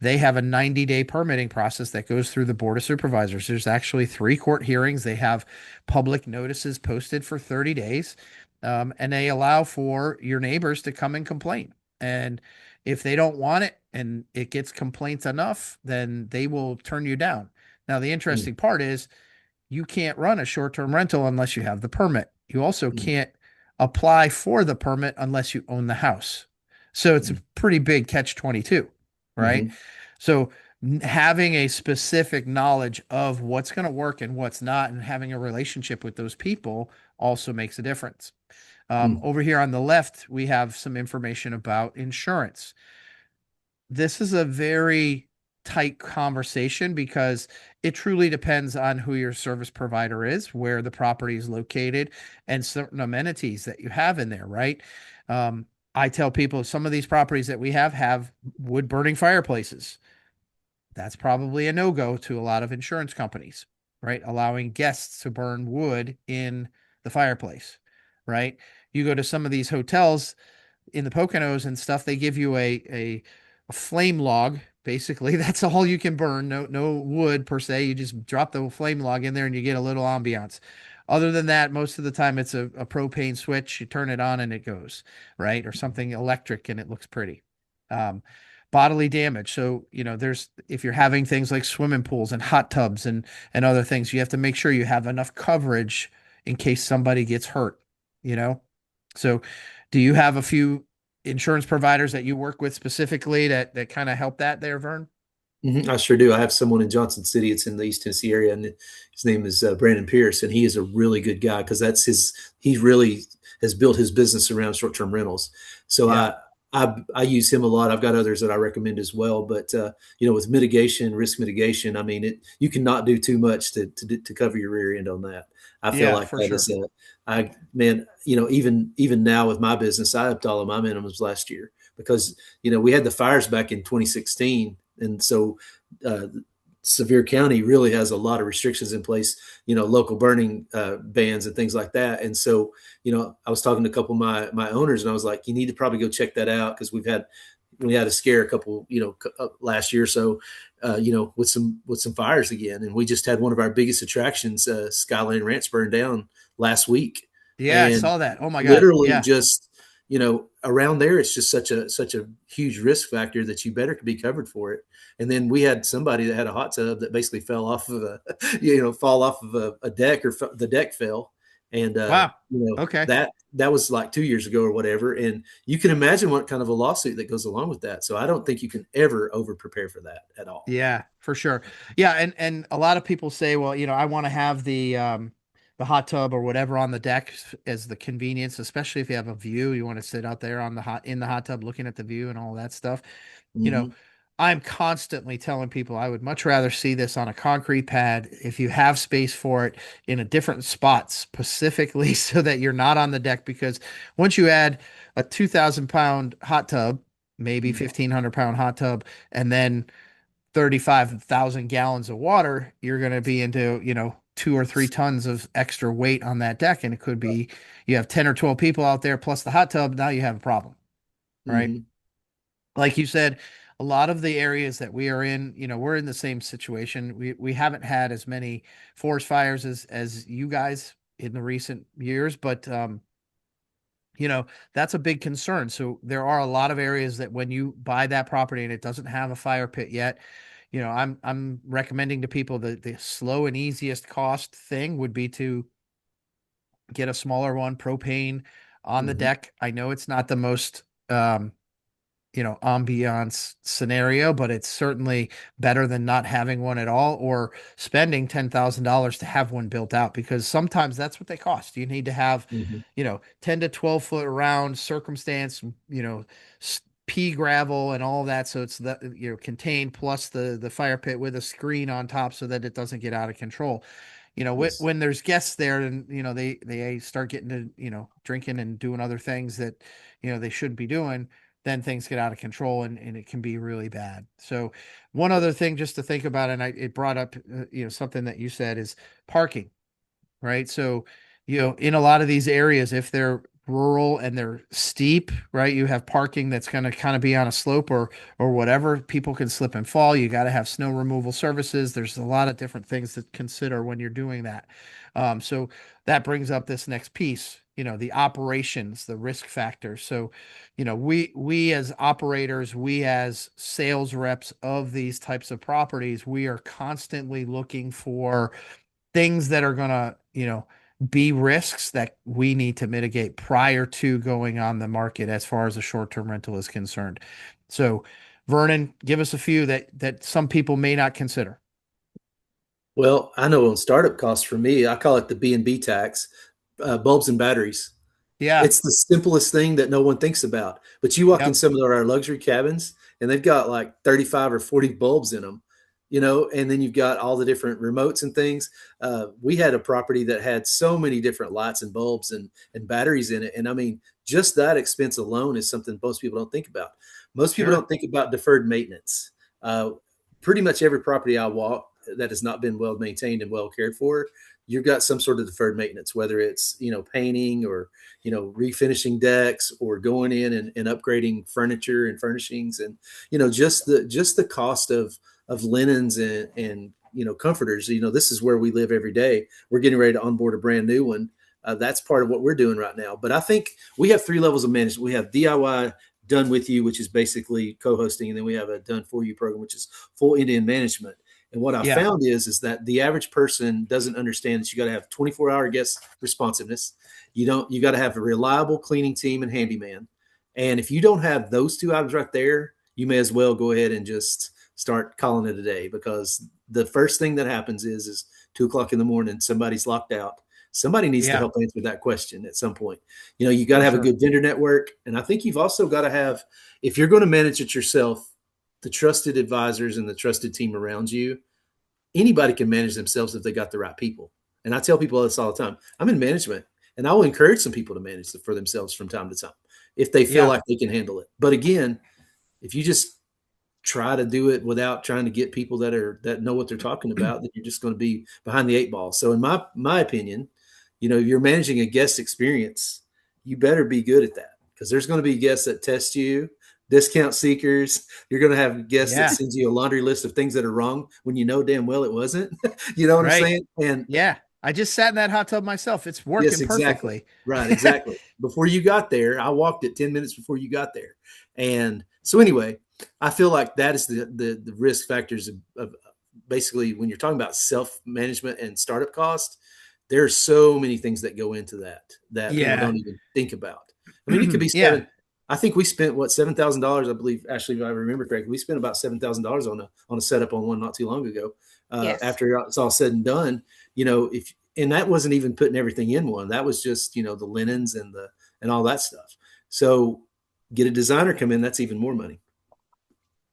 They have a 90-day permitting process that goes through the Board of Supervisors. There's actually 3 court hearings. They have public notices posted for 30 days, and they allow for your neighbors to come and complain. And if they don't want it and it gets complaints enough, then they will turn you down. Now, the interesting part is you can't run a short-term rental unless you have the permit. You also can't apply for the permit unless you own the house. So it's a pretty big catch 22, right? Hmm. So having a specific knowledge of what's going to work and what's not, and having a relationship with those people also makes a difference. Hmm. Over here on the left, we have some information about insurance. This is a very tight conversation because it truly depends on who your service provider is, where the property is located, and certain amenities that you have in there, right? Um, I tell people some of these properties that we have wood burning fireplaces. That's probably a no-go to a lot of insurance companies, right? Allowing guests to burn wood in the fireplace, right? You go to some of these hotels in the Poconos and stuff, they give you a flame log. Basically, that's all you can burn. No wood per se. You just drop the flame log in there and you get a little ambiance. Other than that, most of the time it's a propane switch. You turn it on and it goes, right? Or something electric and it looks pretty. Um, Bodily damage. So, there's if you're having things like swimming pools and hot tubs and other things, you have to make sure you have enough coverage in case somebody gets hurt, you know? So, do you have a few insurance providers that you work with specifically that kind of help that there, Vern? I sure do. I have someone in Johnson City. It's in the East Tennessee area, and his name is Brandon Pierce, and he is a really good guy because that's his. He really has built his business around short-term rentals. So Yeah. I use him a lot. I've got others that I recommend as well. But with mitigation, risk mitigation, I mean, you cannot do too much to cover your rear end on that. I feel Yeah, like for that is sure. a, I man, even now with my business, I upped all of my minimums last year because we had the fires back in 2016, and so uh, Sevier County really has a lot of restrictions in place, local burning bans and things like that. And so, I was talking to a couple of my owners, and I was like, you need to probably go check that out because we had a scare a couple, last year or so, with some fires again, and we just had one of our biggest attractions, Skyline Ranch, burned down last week, Yeah, I and saw that. Oh my God. literally Yeah. just around there it's just such a huge risk factor that you better be covered for it. And then we had somebody that had a hot tub that basically fell off of a fall off of a deck, or the deck fell. And Wow. Okay. that was like 2 years ago or whatever, and you can imagine what kind of a lawsuit that goes along with that. So I don't think you can ever over prepare for that at all. Yeah, for sure. Yeah, and a lot of people say, well, I want to have the hot tub or whatever on the deck as the convenience, especially if you have a view, you want to sit out there on the hot in the hot tub looking at the view and all that stuff. You know, Hmm. I'm constantly telling people I would much rather see this on a concrete pad if you have space for it in a different spot specifically so that you're not on the deck. Because once you add a 2,000 pound hot tub, maybe Mhm. 1,500 pound hot tub, and then 35,000 gallons of water, you're going to be into, 2 or 3 tons of extra weight on that deck. And it could be you have 10 or 12 people out there plus the hot tub. Now you have a problem, right? Mhm. Like you said, a lot of the areas that we are in, we're in the same situation. We haven't had as many forest fires as you guys in the recent years, but that's a big concern. So there are a lot of areas that when you buy that property and it doesn't have a fire pit yet, I'm recommending to people that the slow and easiest cost thing would be to get a smaller one, propane on the Mhm. deck. I know it's not the most ambiance scenario, but it's certainly better than not having one at all or spending $10,000 to have one built out, because sometimes that's what they cost. You need to have, Mhm. 10 to 12 foot around circumstance, pea gravel and all that. So it's that, contained, plus the fire pit with a screen on top so that it doesn't get out of control. Yes. When there's guests there and, they start getting to, drinking and doing other things that, they shouldn't be doing, then things get out of control and it can be really bad. So one other thing just to think about, and it brought up, something that you said is parking, right? So, in a lot of these areas, if they're rural and they're steep, right, you have parking that's going to kind of be on a slope or whatever. People can slip and fall. You got to have snow removal services. There's a lot of different things to consider when you're doing that. So that brings up this next piece, the operations, the risk factor. So, we as operators, we as sales reps of these types of properties, we are constantly looking for things that are going to, be risks that we need to mitigate prior to going on the market as far as a short-term rental is concerned. So, Vernon, give us a few that some people may not consider. Well, I know on startup costs for me, I call it the B&B tax, bulbs and batteries. Yeah. It's the simplest thing that no one thinks about. But you walk in Yep. some of our luxury cabins and they've got like 35 or 40 bulbs in them, and then you've got all the different remotes and things. We had a property that had so many different lights and bulbs and batteries in it. And I mean, just that expense alone is something most people don't think about. Most people Sure. don't think about deferred maintenance. Uh, Pretty much every property I walk that has not been well maintained and well cared for, you've got some sort of deferred maintenance, whether it's, painting or, refinishing decks or going in and upgrading furniture and furnishings and, just the cost of linens and, comforters. This is where we live every day. We're getting ready to onboard a brand new one. That's part of what we're doing right now. But I think we have three levels of management. We have DIY done with you, which is basically co-hosting, and then we have a done for you program, which is full end-to-end management. And what I Yeah. found is that the average person doesn't understand that you got to have 24-hour guest responsiveness. You got to have a reliable cleaning team and handyman. And if you don't have those two items right there, you may as well go ahead and just start calling it a day, because the first thing that happens is 2 o'clock in the morning, somebody's locked out. Somebody needs to Yeah, help answer that question at some point. You got for to have a sure. good vendor network. And I think you've also got to have, if you're going to manage it yourself, the trusted advisors and the trusted team around you. Anybody can manage themselves if they got the right people. And I tell people this all the time. I'm in management, and I will encourage some people to manage for themselves from time to time if they feel Yeah. like they can handle it. But again, if you just try to do it without trying to get people that know what they're talking about, then you're just going to be behind the eight ball. So in my opinion, you're managing a guest experience, you better be good at that, because there's going to be guests that test you, discount seekers. You're going to have guests that Yeah. sends you a laundry list of things that are wrong when you know damn well it wasn't. You know what I'm Right. saying? And Yeah. I just sat in that hot tub myself. It's yes, working exactly. perfectly. Right, exactly. Before you got there, I walked it 10 minutes before you got there. And so anyway, I feel like that is the risk factors of basically when you're talking about self-management and startup cost. There's so many things that go into that people Yeah. don't even think about. I mean, it could be Yeah. I think we spent what, $7,000, I believe, Ashley, if I remember correctly. We spent about $7,000 on a setup on one not too long ago. Yes. After it's all said and done, if and that wasn't even putting everything in one. That was just, the linens and all that stuff. So get a designer come in, that's even more money.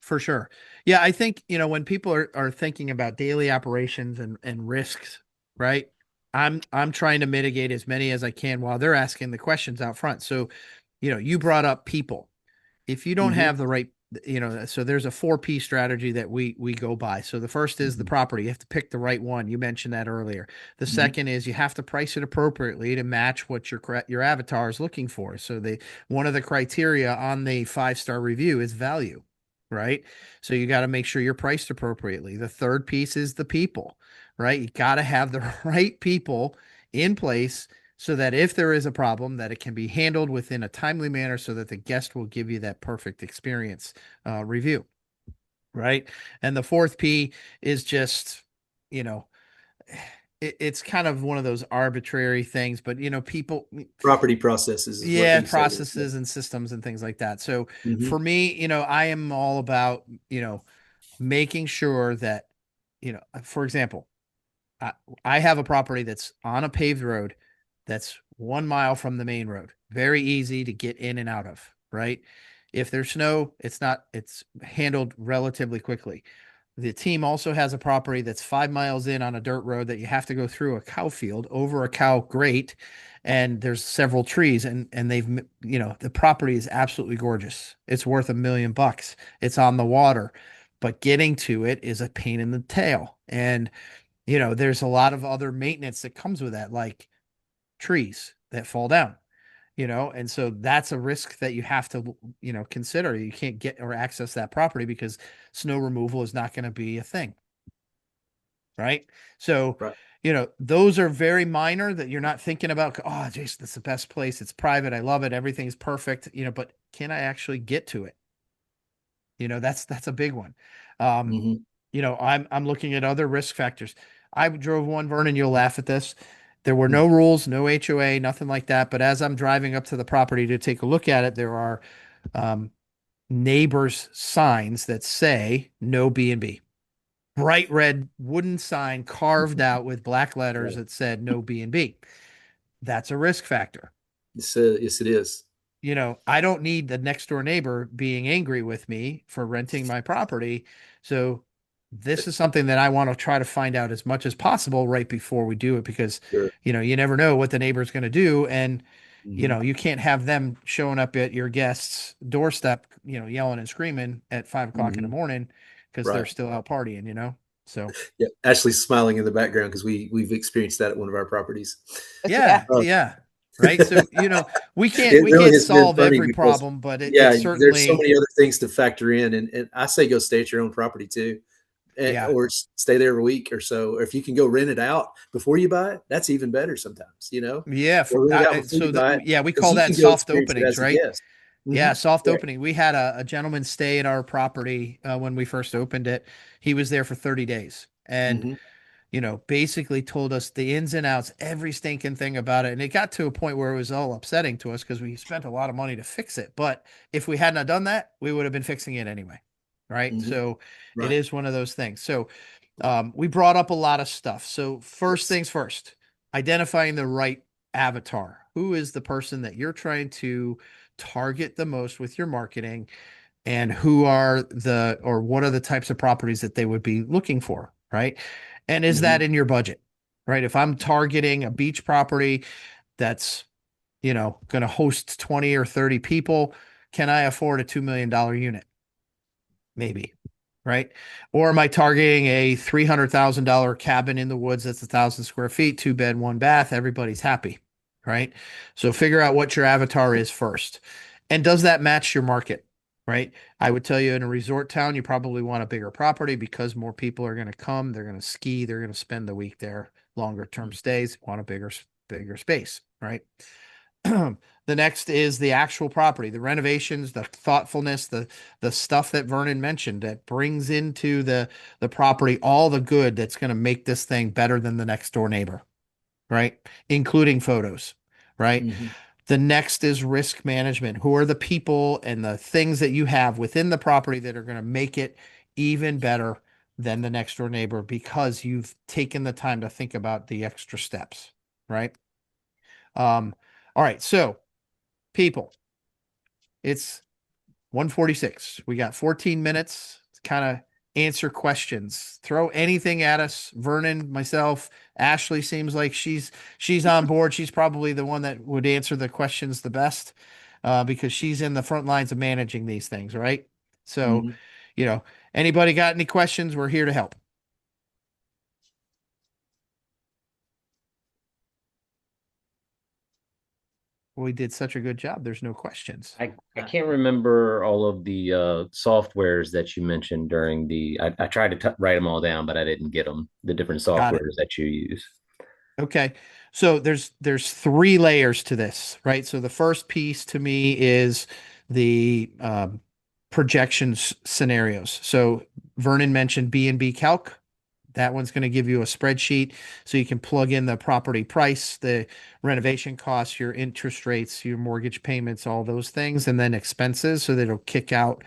For sure. Yeah, I think, when people are thinking about daily operations and risks, right? I'm trying to mitigate as many as I can while they're asking the questions out front. So, you brought up people. If you don't Hmm. have the right, so there's a 4P strategy that we go by. So the first is the Hmm. property. You have to pick the right one. You mentioned that earlier. The Hmm. second is you have to price it appropriately to match what your avatar is looking for. So one of the criteria on the 5-star review is value, right? So you got to make sure you're priced appropriately. The third piece is the people, right? You got to have the right people in place so that if there is a problem, that it can be handled within a timely manner so that the guest will give you that perfect experience review, right? And the fourth P is just, you know, it's kind of one of those arbitrary things, but people, Property processes is what yeah, you said. processes and systems and things like that. So Hmm. for me, I am all about, making sure that, for example, I, I have a property that's on a paved road that's 1 mile from the main road. Very easy to get in and out of, right? If there's snow, it's handled relatively quickly. The team also has a property that's 5 miles in on a dirt road that you have to go through a cow field over a cow grate, and there's several trees, and the property is absolutely gorgeous. It's worth $1 million. It's on the water, but getting to it is a pain in the tail. And there's a lot of other maintenance that comes with that, like trees that fall down, and so that's a risk that you have to, consider. You can't get or access that property because snow removal is not going to be a thing, right? So, Right. those are very minor that you're not thinking about. Oh, Jason, that's the best place. It's private. I love it. Everything's perfect, but can I actually get to it? That's a big one. Um, Hmm. I'm looking at other risk factors. I drove one, Vernon, you'll laugh at this. There were no rules, no HOA, nothing like that. But as I'm driving up to the property to take a look at it, there are um, neighbors' signs that say no B&B. Bright red wooden sign carved out with black letters Right. that said no B&B. That's a risk factor. Yes, it is. I don't need the next door neighbor being angry with me for renting my property. So this is something that I want to try to find out as much as possible right before we do it because, Sure. you never know what the neighbor's going to do. And, Hmm. you can't have them showing up at your guest's doorstep, yelling and screaming at 5 o'clock in the Hmm. morning because they're Right. still out partying. So, Yeah. Ashley's smiling in the background because we've experienced that at one of our properties. Yeah. yeah, Uh, yeah. Right. So, we can't, it we really can't has been solve funny every because, problem, but it's yeah, there's so certainly, many other things to factor in, and I say go stay at your own property too, yeah. or stay there a week or so. Or if you can go rent it out before you buy it, that's even better. Sometimes, Yeah. or rent it out before you buy it Yeah, we because call you that can go soft experience it openings, as a right? guest. Hmm. Yeah, soft Correct. opening. We had a gentleman stay at our property when we first opened it. He was there for 30 days and, Hmm. basically told us the ins and outs, every stinking thing about it. And it got to a point where it was all upsetting to us because we spent a lot of money to fix it. But if we hadn't have done that, we would have been fixing it anyway. Right. Hmm. So it Right. is one of those things. So we brought up a lot of stuff. So first Yes. things first, identifying the right avatar. Who is the person that you're trying to target the most with your marketing, and what are the types of properties that they would be looking for, right? And is Hmm. that in your budget, right? If I'm targeting a beach property that's, going to host 20 or 30 people, can I afford a $2 million unit? Maybe, right? Or am I targeting a $300,000 cabin in the woods that's 1,000 square feet, 2 bed, 1 bath? Everybody's happy, right? So figure out what your avatar is first. And does that match your market, right? I would tell you in a resort town, you probably want a bigger property because more people are going to come. They're going to ski. They're going to spend the week there, longer term stays, want a bigger space, right? The next is the actual property, the renovations, the thoughtfulness, the stuff that Vernon mentioned that brings into the property all the good that's going to make this thing better than the next door neighbor, right? Including photos, right? Hmm. The next is risk management. Who are the people and the things that you have within the property that are going to make it even better than the next door neighbor because you've taken the time to think about the extra steps, right? All right, so people. It's 146. We got 14 minutes to kind of answer questions. Throw anything at us. Vernon, myself, Ashley seems like she's on board. She's probably the one that would answer the questions the best because she's in the front lines of managing these things, right? So, Mhm. you know, anybody got any questions? We're here to help. We did such a good job. There's no questions. I can't remember all of the softwares that you mentioned during I tried to write them all down, but I didn't get them, the different Got it. softwares that you use. Okay. So there's three layers to this, right? So the first piece to me is the projections scenarios. So Vernon mentioned B&B Calc. That one's going to give you a spreadsheet so you can plug in the property price, the renovation costs, your interest rates, your mortgage payments, all those things, and then expenses so that it'll kick out,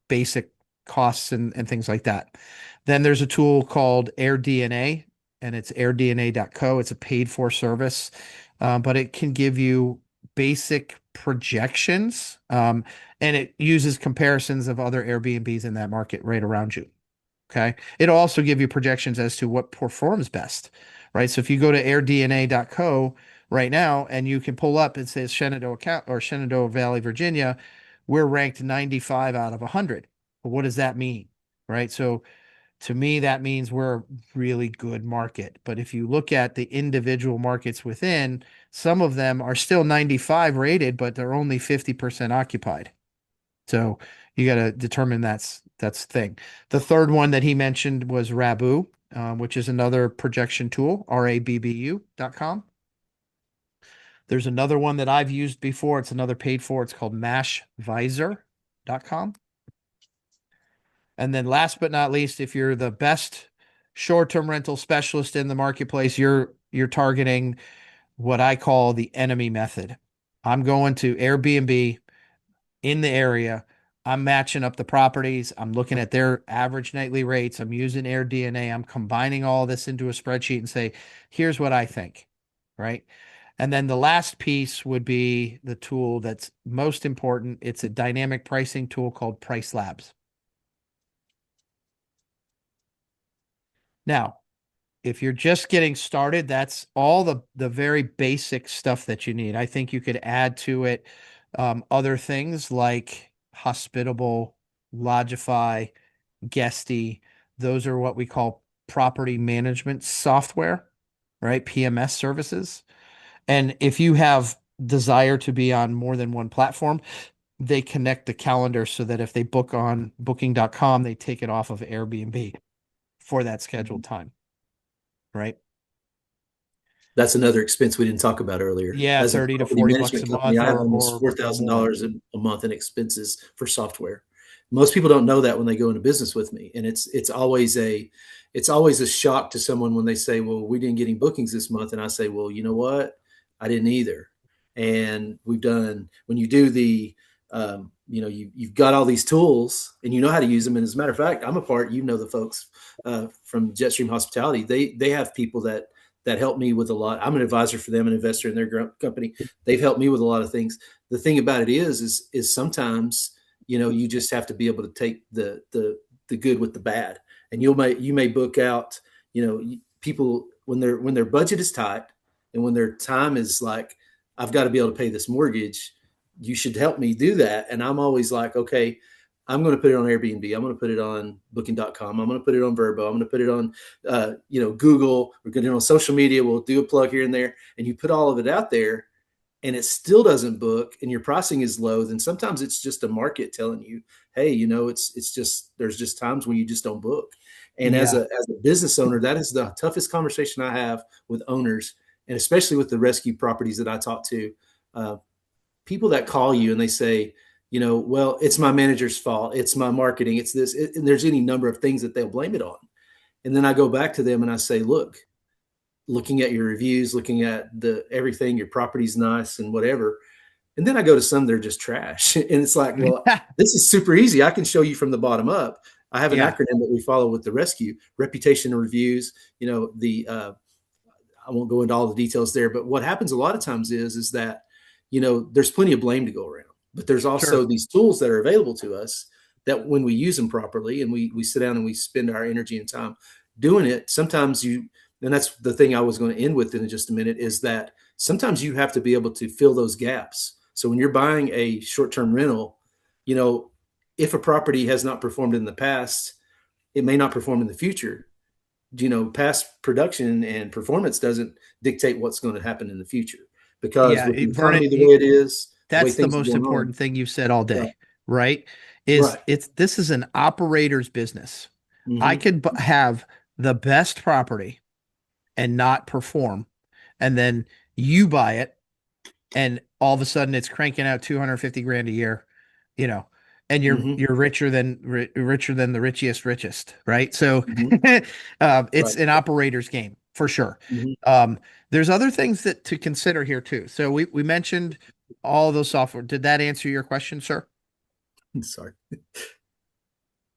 basic costs and things like that. Then there's a tool called AirDNA, and it's airdna.co. It's a paid for service, but it can give you basic projections, and it uses comparisons of other Airbnbs in that market right around you. Okay. It'll also give you projections as to what performs best, right? So if you go to airdna.co right now and you can pull up, it says Shenandoah or Shenandoah Valley, Virginia, we're ranked 95 out of 100. But what does that mean? Right. So to me, that means we're a really good market. But if you look at the individual markets within, some of them are still 95 rated, but they're only 50% occupied. So you got to determine that's the thing. The third one that he mentioned was Rabu, which is another projection tool, rabbu.com. There's another one that I've used before. It's another paid for. It's called mashvisor.com. And then last but not least, if you're the best short-term rental specialist in the marketplace, you're targeting what I call the enemy method. I'm going to Airbnb in the area. I'm matching up the properties. I'm looking at their average nightly rates. I'm using AirDNA. I'm combining all this into a spreadsheet and say, here's what I think, right? And then the last piece would be the tool that's most important. It's a dynamic pricing tool called Price Labs. Now, if you're just getting started, that's all the very basic stuff that you need. I think you could add to it other things like Hospitable, Lodgify, Guesty. Those are what we call property management software, right? PMS services. And if you have desire to be on more than one platform, they connect the calendar so that if they book on booking.com, they take it off of Airbnb for that scheduled time, right? That's another expense we didn't talk about earlier. Yeah, As a 30 to property 40 bucks a management company, month I have almost or more. $4,000 a month in expenses for software. Most people don't know that when they go into business with me, and it's always a shock to someone when they say, "Well, we didn't get any bookings this month," and I say, "Well, you know what? I didn't either." And we've done when you do the you've got all these tools and you know how to use them. And as a matter of fact, I'm a part. The folks from Jetstream Hospitality. They have people that help me with a lot. I'm an advisor for them, an investor in their company. They've helped me with a lot of things. The thing about it is sometimes you just have to be able to take the good with the bad, and you may book out people when their budget is tight and when their time is like, I've got to be able to pay this mortgage. You should help me do that. And I'm always like, okay, I'm going to put it on Airbnb. I'm going to put it on booking.com. I'm going to put it on Verbo. I'm going to put it on, Google. We're going to do it on social media. We'll do a plug here and there. And you put all of it out there and it still doesn't book and your pricing is low. Then sometimes it's just a market telling you, hey, it's just, there's just times when you just don't book. And as a business owner, that is the toughest conversation I have with owners, and especially with the rescue properties that I talk to. People that call you and they say, well, it's my manager's fault. It's my marketing. It's this. And there's any number of things that they'll blame it on. And then I go back to them and I say, looking at your reviews, looking at everything, your property's nice and whatever. And then I go to some, they're just trash. And it's like, well, this is super easy. I can show you from the bottom up. I have an acronym that we follow with the rescue: reputation and reviews. I won't go into all the details there, but what happens a lot of times is that, there's plenty of blame to go around. but there's also Sure. these tools that are available to us that when we use them properly and we sit down and we spend our energy and time doing it, sometimes and that's the thing I was going to end with in just a minute, is that sometimes you have to be able to fill those gaps. So when you're buying a short-term rental, if a property has not performed in the past, it may not perform in the future. Past production and performance doesn't dictate what's going to happen in the future, because Yeah, with the Vernon, economy the way it is, the way that's the things are most going on. important thing you've said all Right. day, right? Right. This is an operator's business. I Mm-hmm. could have the best property and not perform, and then you buy it, and all of a sudden it's cranking out 250 grand a year, you know, and Mm-hmm. you're richer than the richest, right? So Mm-hmm. it's Right. an operator's game for sure. Mm-hmm. There's other things that to consider here too. So we mentioned all those software. Did that answer your question, sir? Sorry.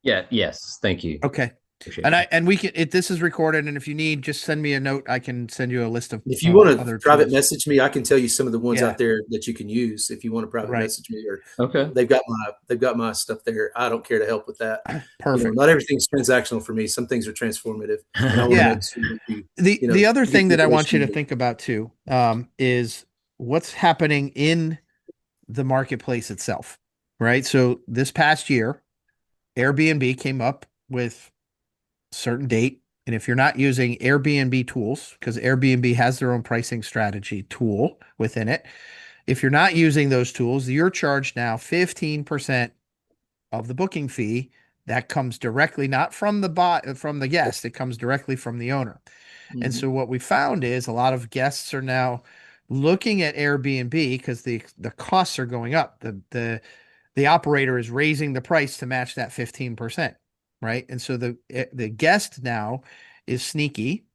Yeah. Yes. Thank you. Okay. Appreciate that. And we can, this is recorded, and if you need, just send me a note. I can send you a list of If you want to other private tools. message me, I can tell you some of the ones Yeah, out there that you can use. If you want to private right. message me, or Okay. they've got my stuff there. I don't care to help with that. Perfect. Not everything's transactional for me. Some things are transformative, and I want to Yeah. make sure that The other you get thing the that I want you information to you need. think about too, is what's happening in the marketplace itself, right? So this past year, Airbnb came up with a certain date. And if you're not using Airbnb tools, because Airbnb has their own pricing strategy tool within it, if you're not using those tools, you're charged now 15% of the booking fee that comes directly, not from the bot, from the guest, it comes directly from the owner. And Mhm. so what we found is a lot of guests are now looking at Airbnb because the costs are going up. The operator is raising the price to match that 15%, right? And so the guest now is sneaky.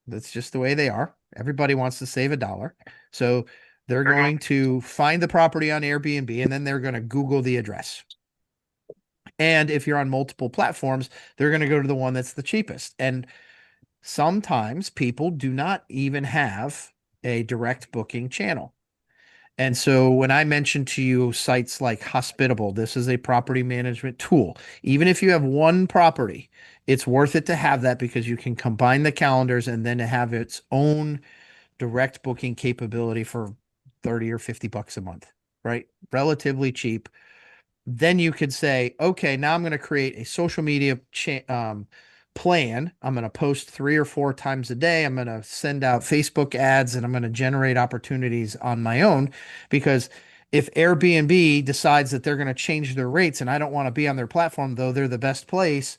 That's just the way they are. Everybody wants to save a dollar. So they're going to find the property on Airbnb, and then they're going to Google the address. And if you're on multiple platforms, they're going to go to the one that's the cheapest. And sometimes people do not even have a direct booking channel. And so when I mentioned to you sites like Hospitable, this is a property management tool. Even if you have one property, it's worth it to have that because you can combine the calendars and then have its own direct booking capability for 30 or 50 bucks a month, right? Relatively cheap. Then you could say, okay, now I'm going to create a social media plan. I'm going to post 3 or 4 times a day. I'm going to send out Facebook ads, and I'm going to generate opportunities on my own, because if Airbnb decides that they're going to change their rates and I don't want to be on their platform, though they're the best place,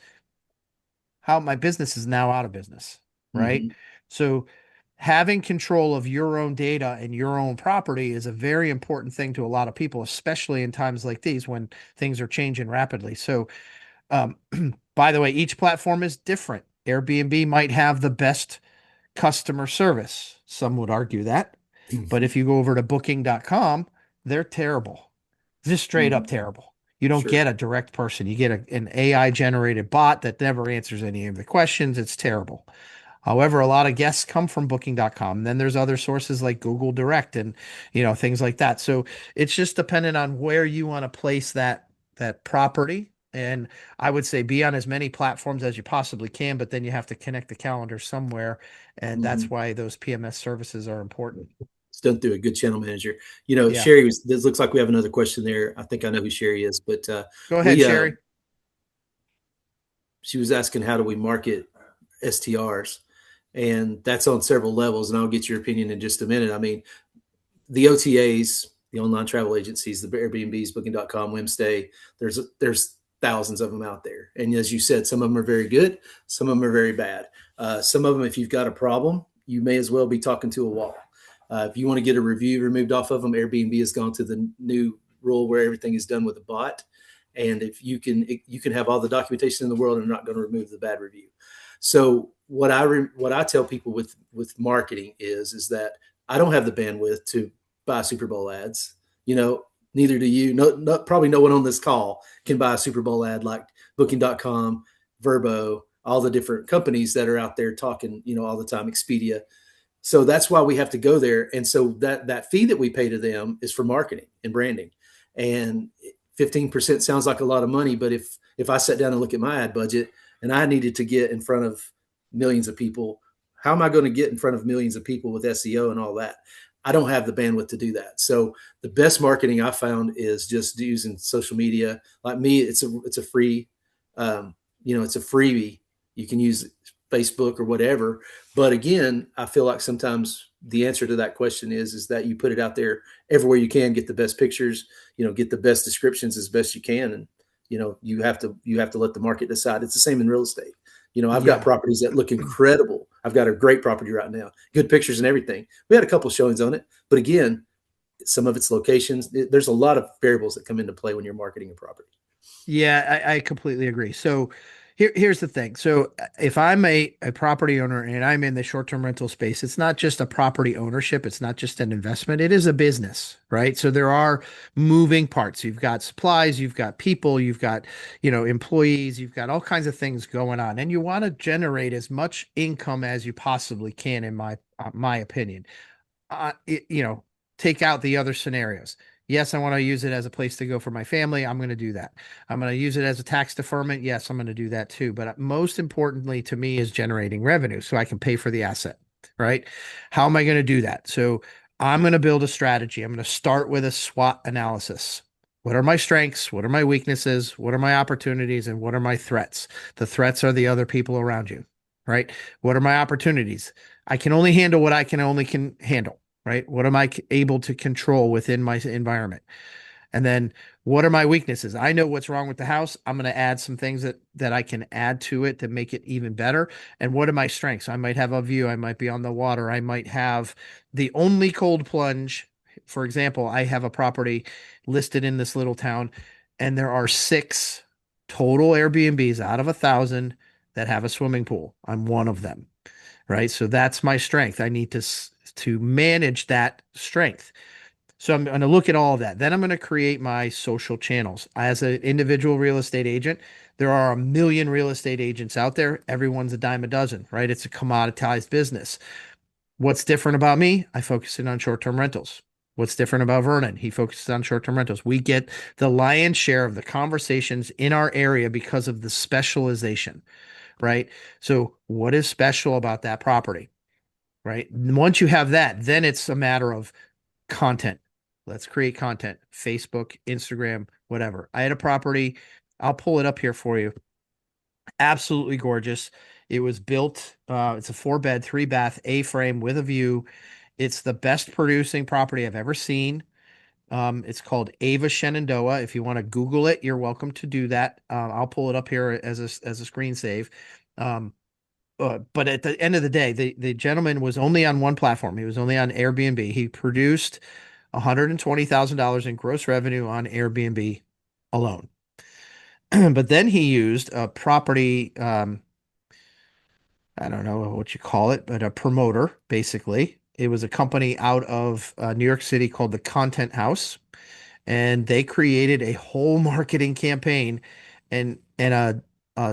how my business is now out of business, right? Mhm. So having control of your own data and your own property is a very important thing to a lot of people, especially in times like these when things are changing rapidly. So, um, by the way, each platform is different. Airbnb might have the best customer service. Some would argue that. But if you go over to booking.com, they're terrible. Just straight up Mhm. terrible. You don't Sure. get a direct person. You get an AI generated bot that never answers any of the questions. It's terrible. However, a lot of guests come from booking.com. Then there's other sources like Google Direct and things like that. So it's just dependent on where you want to place that property. And I would say be on as many platforms as you possibly can, but then you have to connect the calendar somewhere. And that's Mhm. why those PMS services are important. It's done through a good channel manager. Yeah. Sherry was. This looks like we have another question there. I think I know who Sherry is, but Go ahead, we Sherry. she was asking how do we market STRs, and that's on several levels. And I'll get your opinion in just a minute. I mean, the OTAs, the online travel agencies, the Airbnbs, Booking.com, Wimstay. There's thousands of them out there, and as you said, some of them are very good, some of them are very bad. Some of them, if you've got a problem, you may as well be talking to a wall. If you want to get a review removed off of them, Airbnb has gone to the new rule where everything is done with a bot, and if you can have all the documentation in the world and not going to remove the bad review. So what I tell people with marketing is that I don't have the bandwidth to buy Super Bowl ads. Neither do you. Probably no one on this call can buy a Super Bowl ad like Booking.com, Verbo, all the different companies that are out there talking, all the time, Expedia. So that's why we have to go there. And so that fee that we pay to them is for marketing and branding. And 15% sounds like a lot of money, but if I sat down and look at my ad budget and I needed to get in front of millions of people, how am I going to get in front of millions of people with SEO and all that? I don't have the bandwidth to do that. So the best marketing I found is just using social media. Like me, it's a free, it's a freebie. You can use Facebook or whatever. But again, I feel like sometimes the answer to that question is that you put it out there everywhere you can, get the best pictures, get the best descriptions as best you can. And, you have to let the market decide. It's the same in real estate. I've got Yeah. properties that look incredible. I've got a great property right now, good pictures and everything. We had a couple showings on it, but again, some of its locations, there's a lot of variables that come into play when you're marketing a property. Yeah, I completely agree. So here's the thing. So if I'm a property owner and I'm in the short-term rental space, it's not just a property ownership. It's not just an investment. It is a business, right? So there are moving parts. You've got supplies, you've got people, you've got, employees, you've got all kinds of things going on. And you want to generate as much income as you possibly can, in my opinion. Take out the other scenarios. Yes, I want to use it as a place to go for my family. I'm going to do that. I'm going to use it as a tax deferment. Yes, I'm going to do that too. But most importantly to me is generating revenue so I can pay for the asset, right? How am I going to do that? So I'm going to build a strategy. I'm going to start with a SWOT analysis. What are my strengths? What are my weaknesses? What are my opportunities? And what are my threats? The threats are the other people around you, right? What are my opportunities? I can only handle what I can handle, right? What am I able to control within my environment? And then what are my weaknesses? I know what's wrong with the house. I'm going to add some things that I can add to it to make it even better. And what are my strengths? I might have a view. I might be on the water. I might have the only cold plunge. For example, I have a property listed in this little town, and there are 6 total Airbnbs out of 1,000 that have a swimming pool. I'm one of them, right? So that's my strength. I need to manage that strength. So I'm going to look at all of that. Then I'm going to create my social channels. As an individual real estate agent, there are a million real estate agents out there. Everyone's a dime a dozen, right? It's a commoditized business. What's different about me? I focus in on short-term rentals. What's different about Vernon? He focuses on short-term rentals. We get the lion's share of the conversations in our area because of the specialization, right? So what is special about that property, right? Once you have that, then it's a matter of content. Let's create content. Facebook, Instagram, whatever. I had a property. I'll pull it up here for you. Absolutely gorgeous. It was built, it's a 4-bed, 3-bath, A-frame with a view. It's the best producing property I've ever seen. It's called Ava Shenandoah. If you want to Google it, you're welcome to do that. I'll pull it up here as a screen save. But at the end of the day, the gentleman was only on one platform. He was only on Airbnb. He produced $120,000 in gross revenue on Airbnb alone. But then he used a property, I don't know what you call it, but a promoter, basically. It was a company out of New York City called the Content House, and they created a whole marketing campaign and a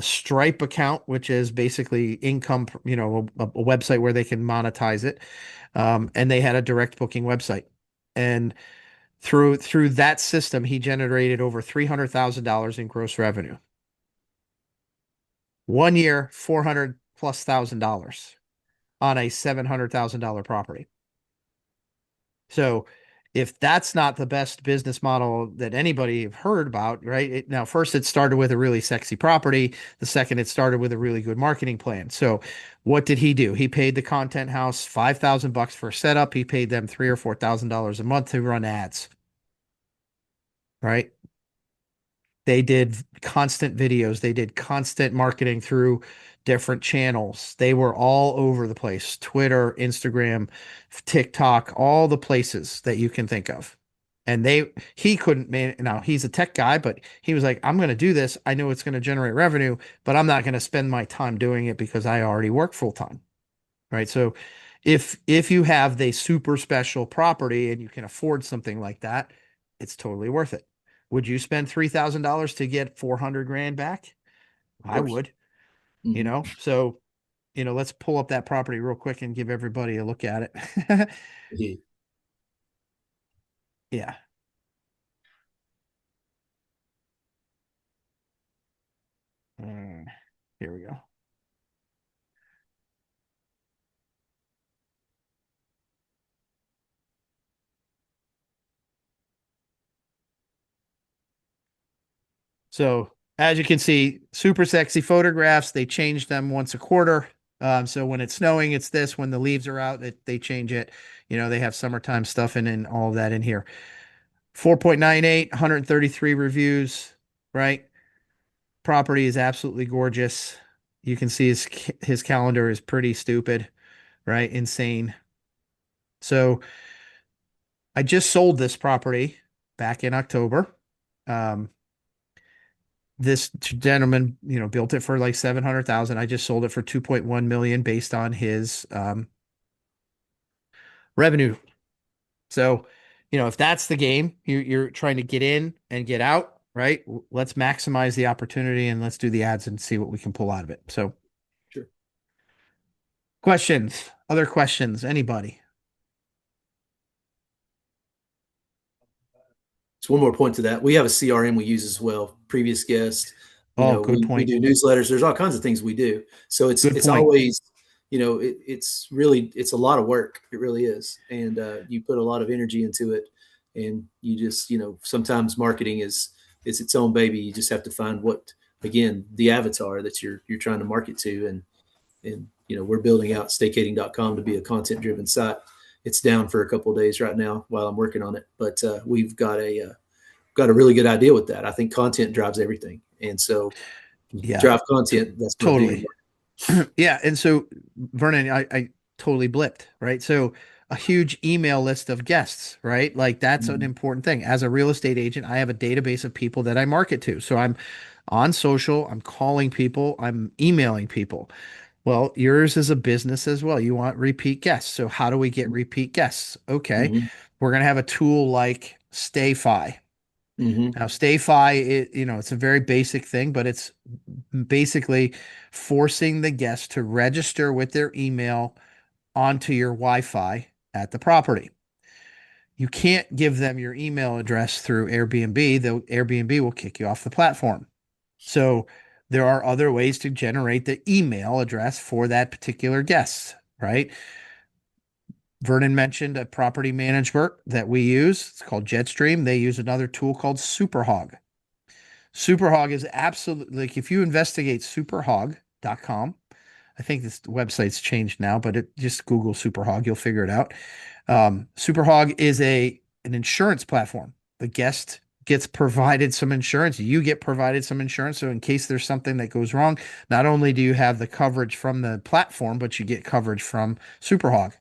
Stripe account, which is basically income, a website where they can monetize it. And they had a direct booking website. And through that system, he generated over $300,000 in gross revenue. 1 year, 400 plus $1,000 on a $700,000 property. So if that's not the best business model that anybody have heard about, right? Now, first it started with a really sexy property. The second, it started with a really good marketing plan. So what did he do? He paid the content house $5,000 for a setup. He paid them $3,000 or $4,000 a month to run ads, right? They did constant videos. They did constant marketing through different channels. They were all over the place. Twitter, Instagram, TikTok, all the places that you can think of. And he couldn't now he's a tech guy, but he was like, I'm going to do this. I know it's going to generate revenue, but I'm not going to spend my time doing it because I already work full time. Right. So if you have the super special property and you can afford something like that, it's totally worth it. Would you spend $3,000 to get 400 grand back? I would, Mm-hmm. So, let's pull up that property real quick and give everybody a look at it. Yeah. Yeah. Here we go. So as you can see, super sexy photographs. They change them once a quarter. So when it's snowing, it's this. When the leaves are out, they change it. You know, they have summertime stuff and all of that in here. 4.98, 133 reviews, right? Property is absolutely gorgeous. You can see his calendar is pretty stupid, right? Insane. So I just sold this property back in October. This gentleman, you know, built it for like 700,000. I just sold it for 2.1 million based on his revenue. So, you know, if that's the game, you're trying to get in and get out, right? Let's maximize the opportunity and let's do the ads and see what we can pull out of it. So, Sure. questions, other questions, anybody? So one more point to that. We have a CRM we use as well. Previous guest, Oh, good we point. do newsletters. There's all kinds of things we do. So it's Good it's point. always, it's really, it's a lot of work. It really is. And you put a lot of energy into it, and you just, sometimes marketing is its own baby. You just have to find what, again, the avatar that you're trying to market to. And we're building out staycating.com to be a content driven site. It's down for a couple of days right now while I'm working on it, but we've got a really good idea with that. I think content drives everything, and so Yeah, drive content. That's going to do totally. Yeah. And so, Vernon, I totally blipped, right? So, a huge email list of guests, right? Like, that's an important thing. As a real estate agent, I have a database of people that I market to. So, I'm on social, I'm calling people, I'm emailing people. Well, yours is a business as well. You want repeat guests. So, how do we get repeat guests? Okay. Mm-hmm. We're going to have a tool like StayFi. Mm-hmm. Now, StayFi, it's a very basic thing, but it's basically forcing the guest to register with their email onto your Wi-Fi at the property. You can't give them your email address through Airbnb. The Airbnb will kick you off the platform. So there are other ways to generate the email address for that particular guest, right? Vernon mentioned a property manager that we use. It's called Jetstream. They use another tool called Superhog. Superhog is absolutely, like, if you investigate superhog.com, I think this website's changed now, but just Google Superhog, you'll figure it out. Superhog is an insurance platform. The guest gets provided some insurance. You get provided some insurance. So in case there's something that goes wrong, not only do you have the coverage from the platform, but you get coverage from Superhog.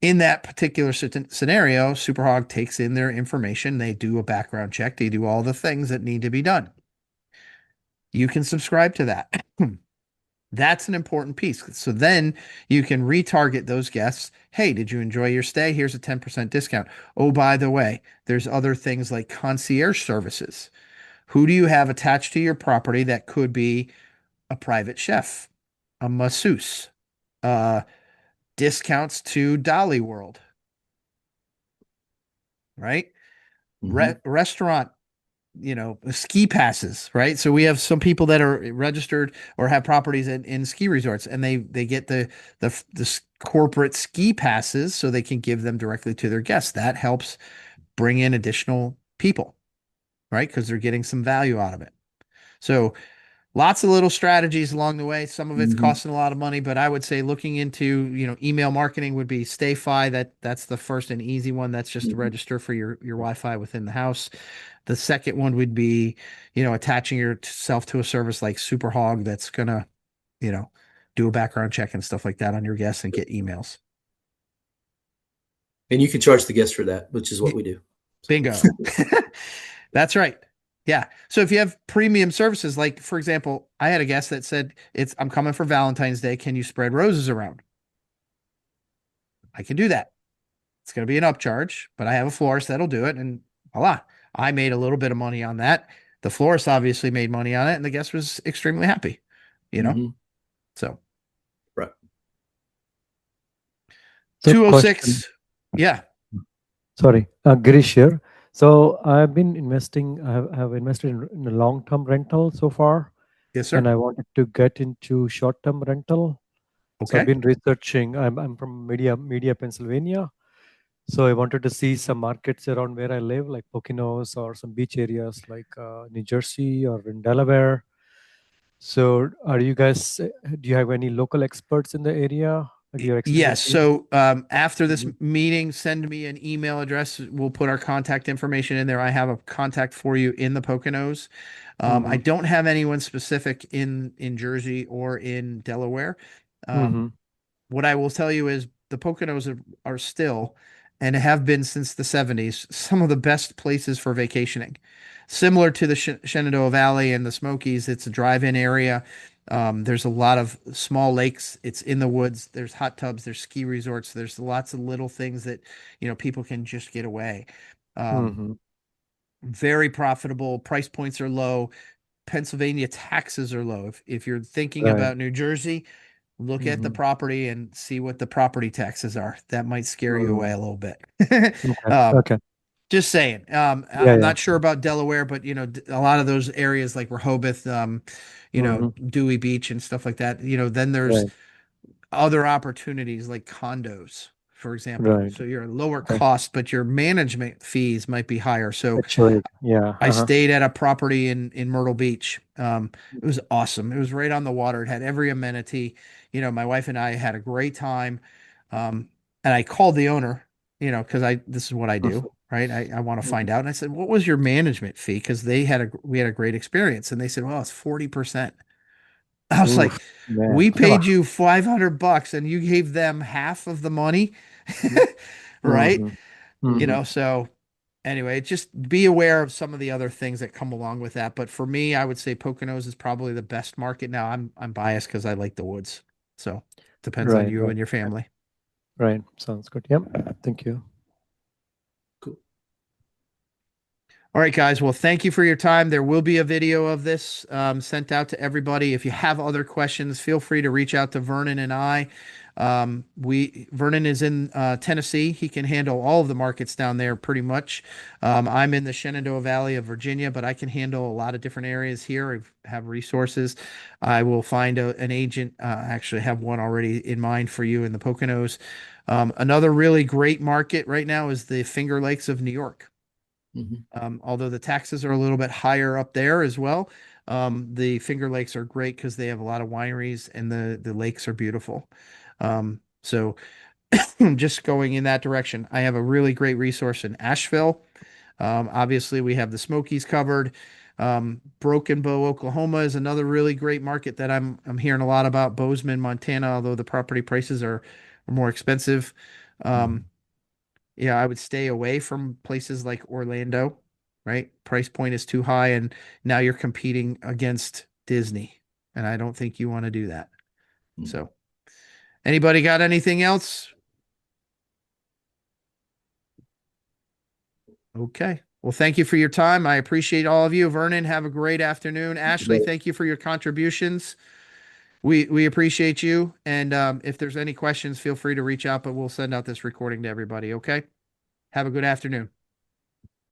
In that particular scenario, Superhog takes in their information. They do a background check. They do all the things that need to be done. You can subscribe to that. That's an important piece. So then you can retarget those guests. Hey, did you enjoy your stay? Here's a 10% discount. Oh, by the way, there's other things like concierge services. Who do you have attached to your property that could be a private chef, a masseuse, discounts to Dolly World, right? Mm-hmm. Restaurant, ski passes, right? So we have some people that are registered or have properties in ski resorts, and they get the corporate ski passes so they can give them directly to their guests. That helps bring in additional people, right? Because they're getting some value out of it. So lots of little strategies along the way. Some of it's Mm-hmm. costing a lot of money, but I would say looking into, email marketing would be StayFi. That's the first and easy one. That's just to Mm-hmm. register for your Wi-Fi within the house. The second one would be, attaching yourself to a service like Superhog that's gonna, do a background check and stuff like that on your guests and get emails. And you can charge the guest for that, which is what we do. Bingo. That's right. Yeah. So if you have premium services, like, for example, I had a guest that said, I'm coming for Valentine's Day. Can you spread roses around? I can do that. It's going to be an upcharge, but I have a florist that'll do it. And voila, I made a little bit of money on that. The florist obviously made money on it, and the guest was extremely happy, Mm-hmm. So Right. So 206. Yeah. Sorry, Girish here. So I've been investing, I have invested in a long-term rental so far. Yes, and sir. I wanted to get into short-term rental. So I've Okay. been researching. I'm from Media, Pennsylvania. So I wanted to see some markets around where I live, like Poconos or some beach areas like New Jersey or in Delaware. So are you guys, do you have any local experts in the area? Like your extended Yes. team? So after this Mhm. meeting, send me an email address. We'll put our contact information in there. I have a contact for you in the Poconos. I Mhm. don't have anyone specific in Jersey or in Delaware. Um, Mhm. what I will tell you is the Poconos are still and have been since the 70s some of the best places for vacationing. Similar to the Shenandoah Valley and the Smokies, it's a drive-in area. There's a lot of small lakes. It's in the woods. There's hot tubs. There's ski resorts. There's lots of little things that people can just get away. Um, Mhm. Very profitable. Price points are low. Pennsylvania taxes are low. If you're thinking Right. about New Jersey, look at the Mhm. property and see what the property taxes are. That might scare you away Mhm. a little bit. Okay. um, Okay. just saying. Yeah. I'm Yeah. not sure about Delaware, but a lot of those areas like Rehoboth, Mhm. Dewey Beach and stuff like that. Then there's Right. other opportunities like condos, for example. Right. So you're lower Okay. cost, but your management fees might be higher. So Actually, yeah. I Uh-huh. stayed at a property in Myrtle Beach. It was awesome. It was right on the water. It had every amenity. My wife and I had a great time. Um, and I called the owner, because this is what I do, right? I want to find Mhm. out. And I said, "What was your management fee?" Because we had a great experience. And they said, "Well, it's 40%." I was Oof, like, man. "We paid you $500 and you gave them half of the money." Right? Mhm. Mhm. So anyway, just be aware of some of the other things that come along with that. But for me, I would say Poconos is probably the best market. Now I'm biased because I like the woods. So depends on Right. you Right. and your family. Right. Sounds good. Yep. Thank you. Cool. All right, guys. Well, thank you for your time. There will be a video of this sent out to everybody. If you have other questions, feel free to reach out to Vernon and I. Vernon is in Tennessee. He can handle all of the markets down there pretty much. I'm in the Shenandoah Valley of Virginia, but I can handle a lot of different areas here. I have resources. I will find an agent. Actually, have one already in mind for you in the Poconos. Another really great market right now is the Finger Lakes of New York. Mhm. Although the taxes are a little bit higher up there as well. The Finger Lakes are great because they have a lot of wineries and the lakes are beautiful. So just going in that direction, I have a really great resource in Asheville. Obviously, we have the Smokies covered. Broken Bow, Oklahoma is another really great market that I'm hearing a lot about. Bozeman, Montana, although the property prices are more expensive. Um, yeah, I would stay away from places like Orlando, right? Price point is too high, and now you're competing against Disney, and I don't think you want to do that. Mhm. So, anybody got anything else? Okay. Well, thank you for your time. I appreciate all of you. Vernon, have a great afternoon. Ashley, thank you for your contributions. We appreciate you. And if there's any questions, feel free to reach out, but we'll send out this recording to everybody. Okay. Have a good afternoon.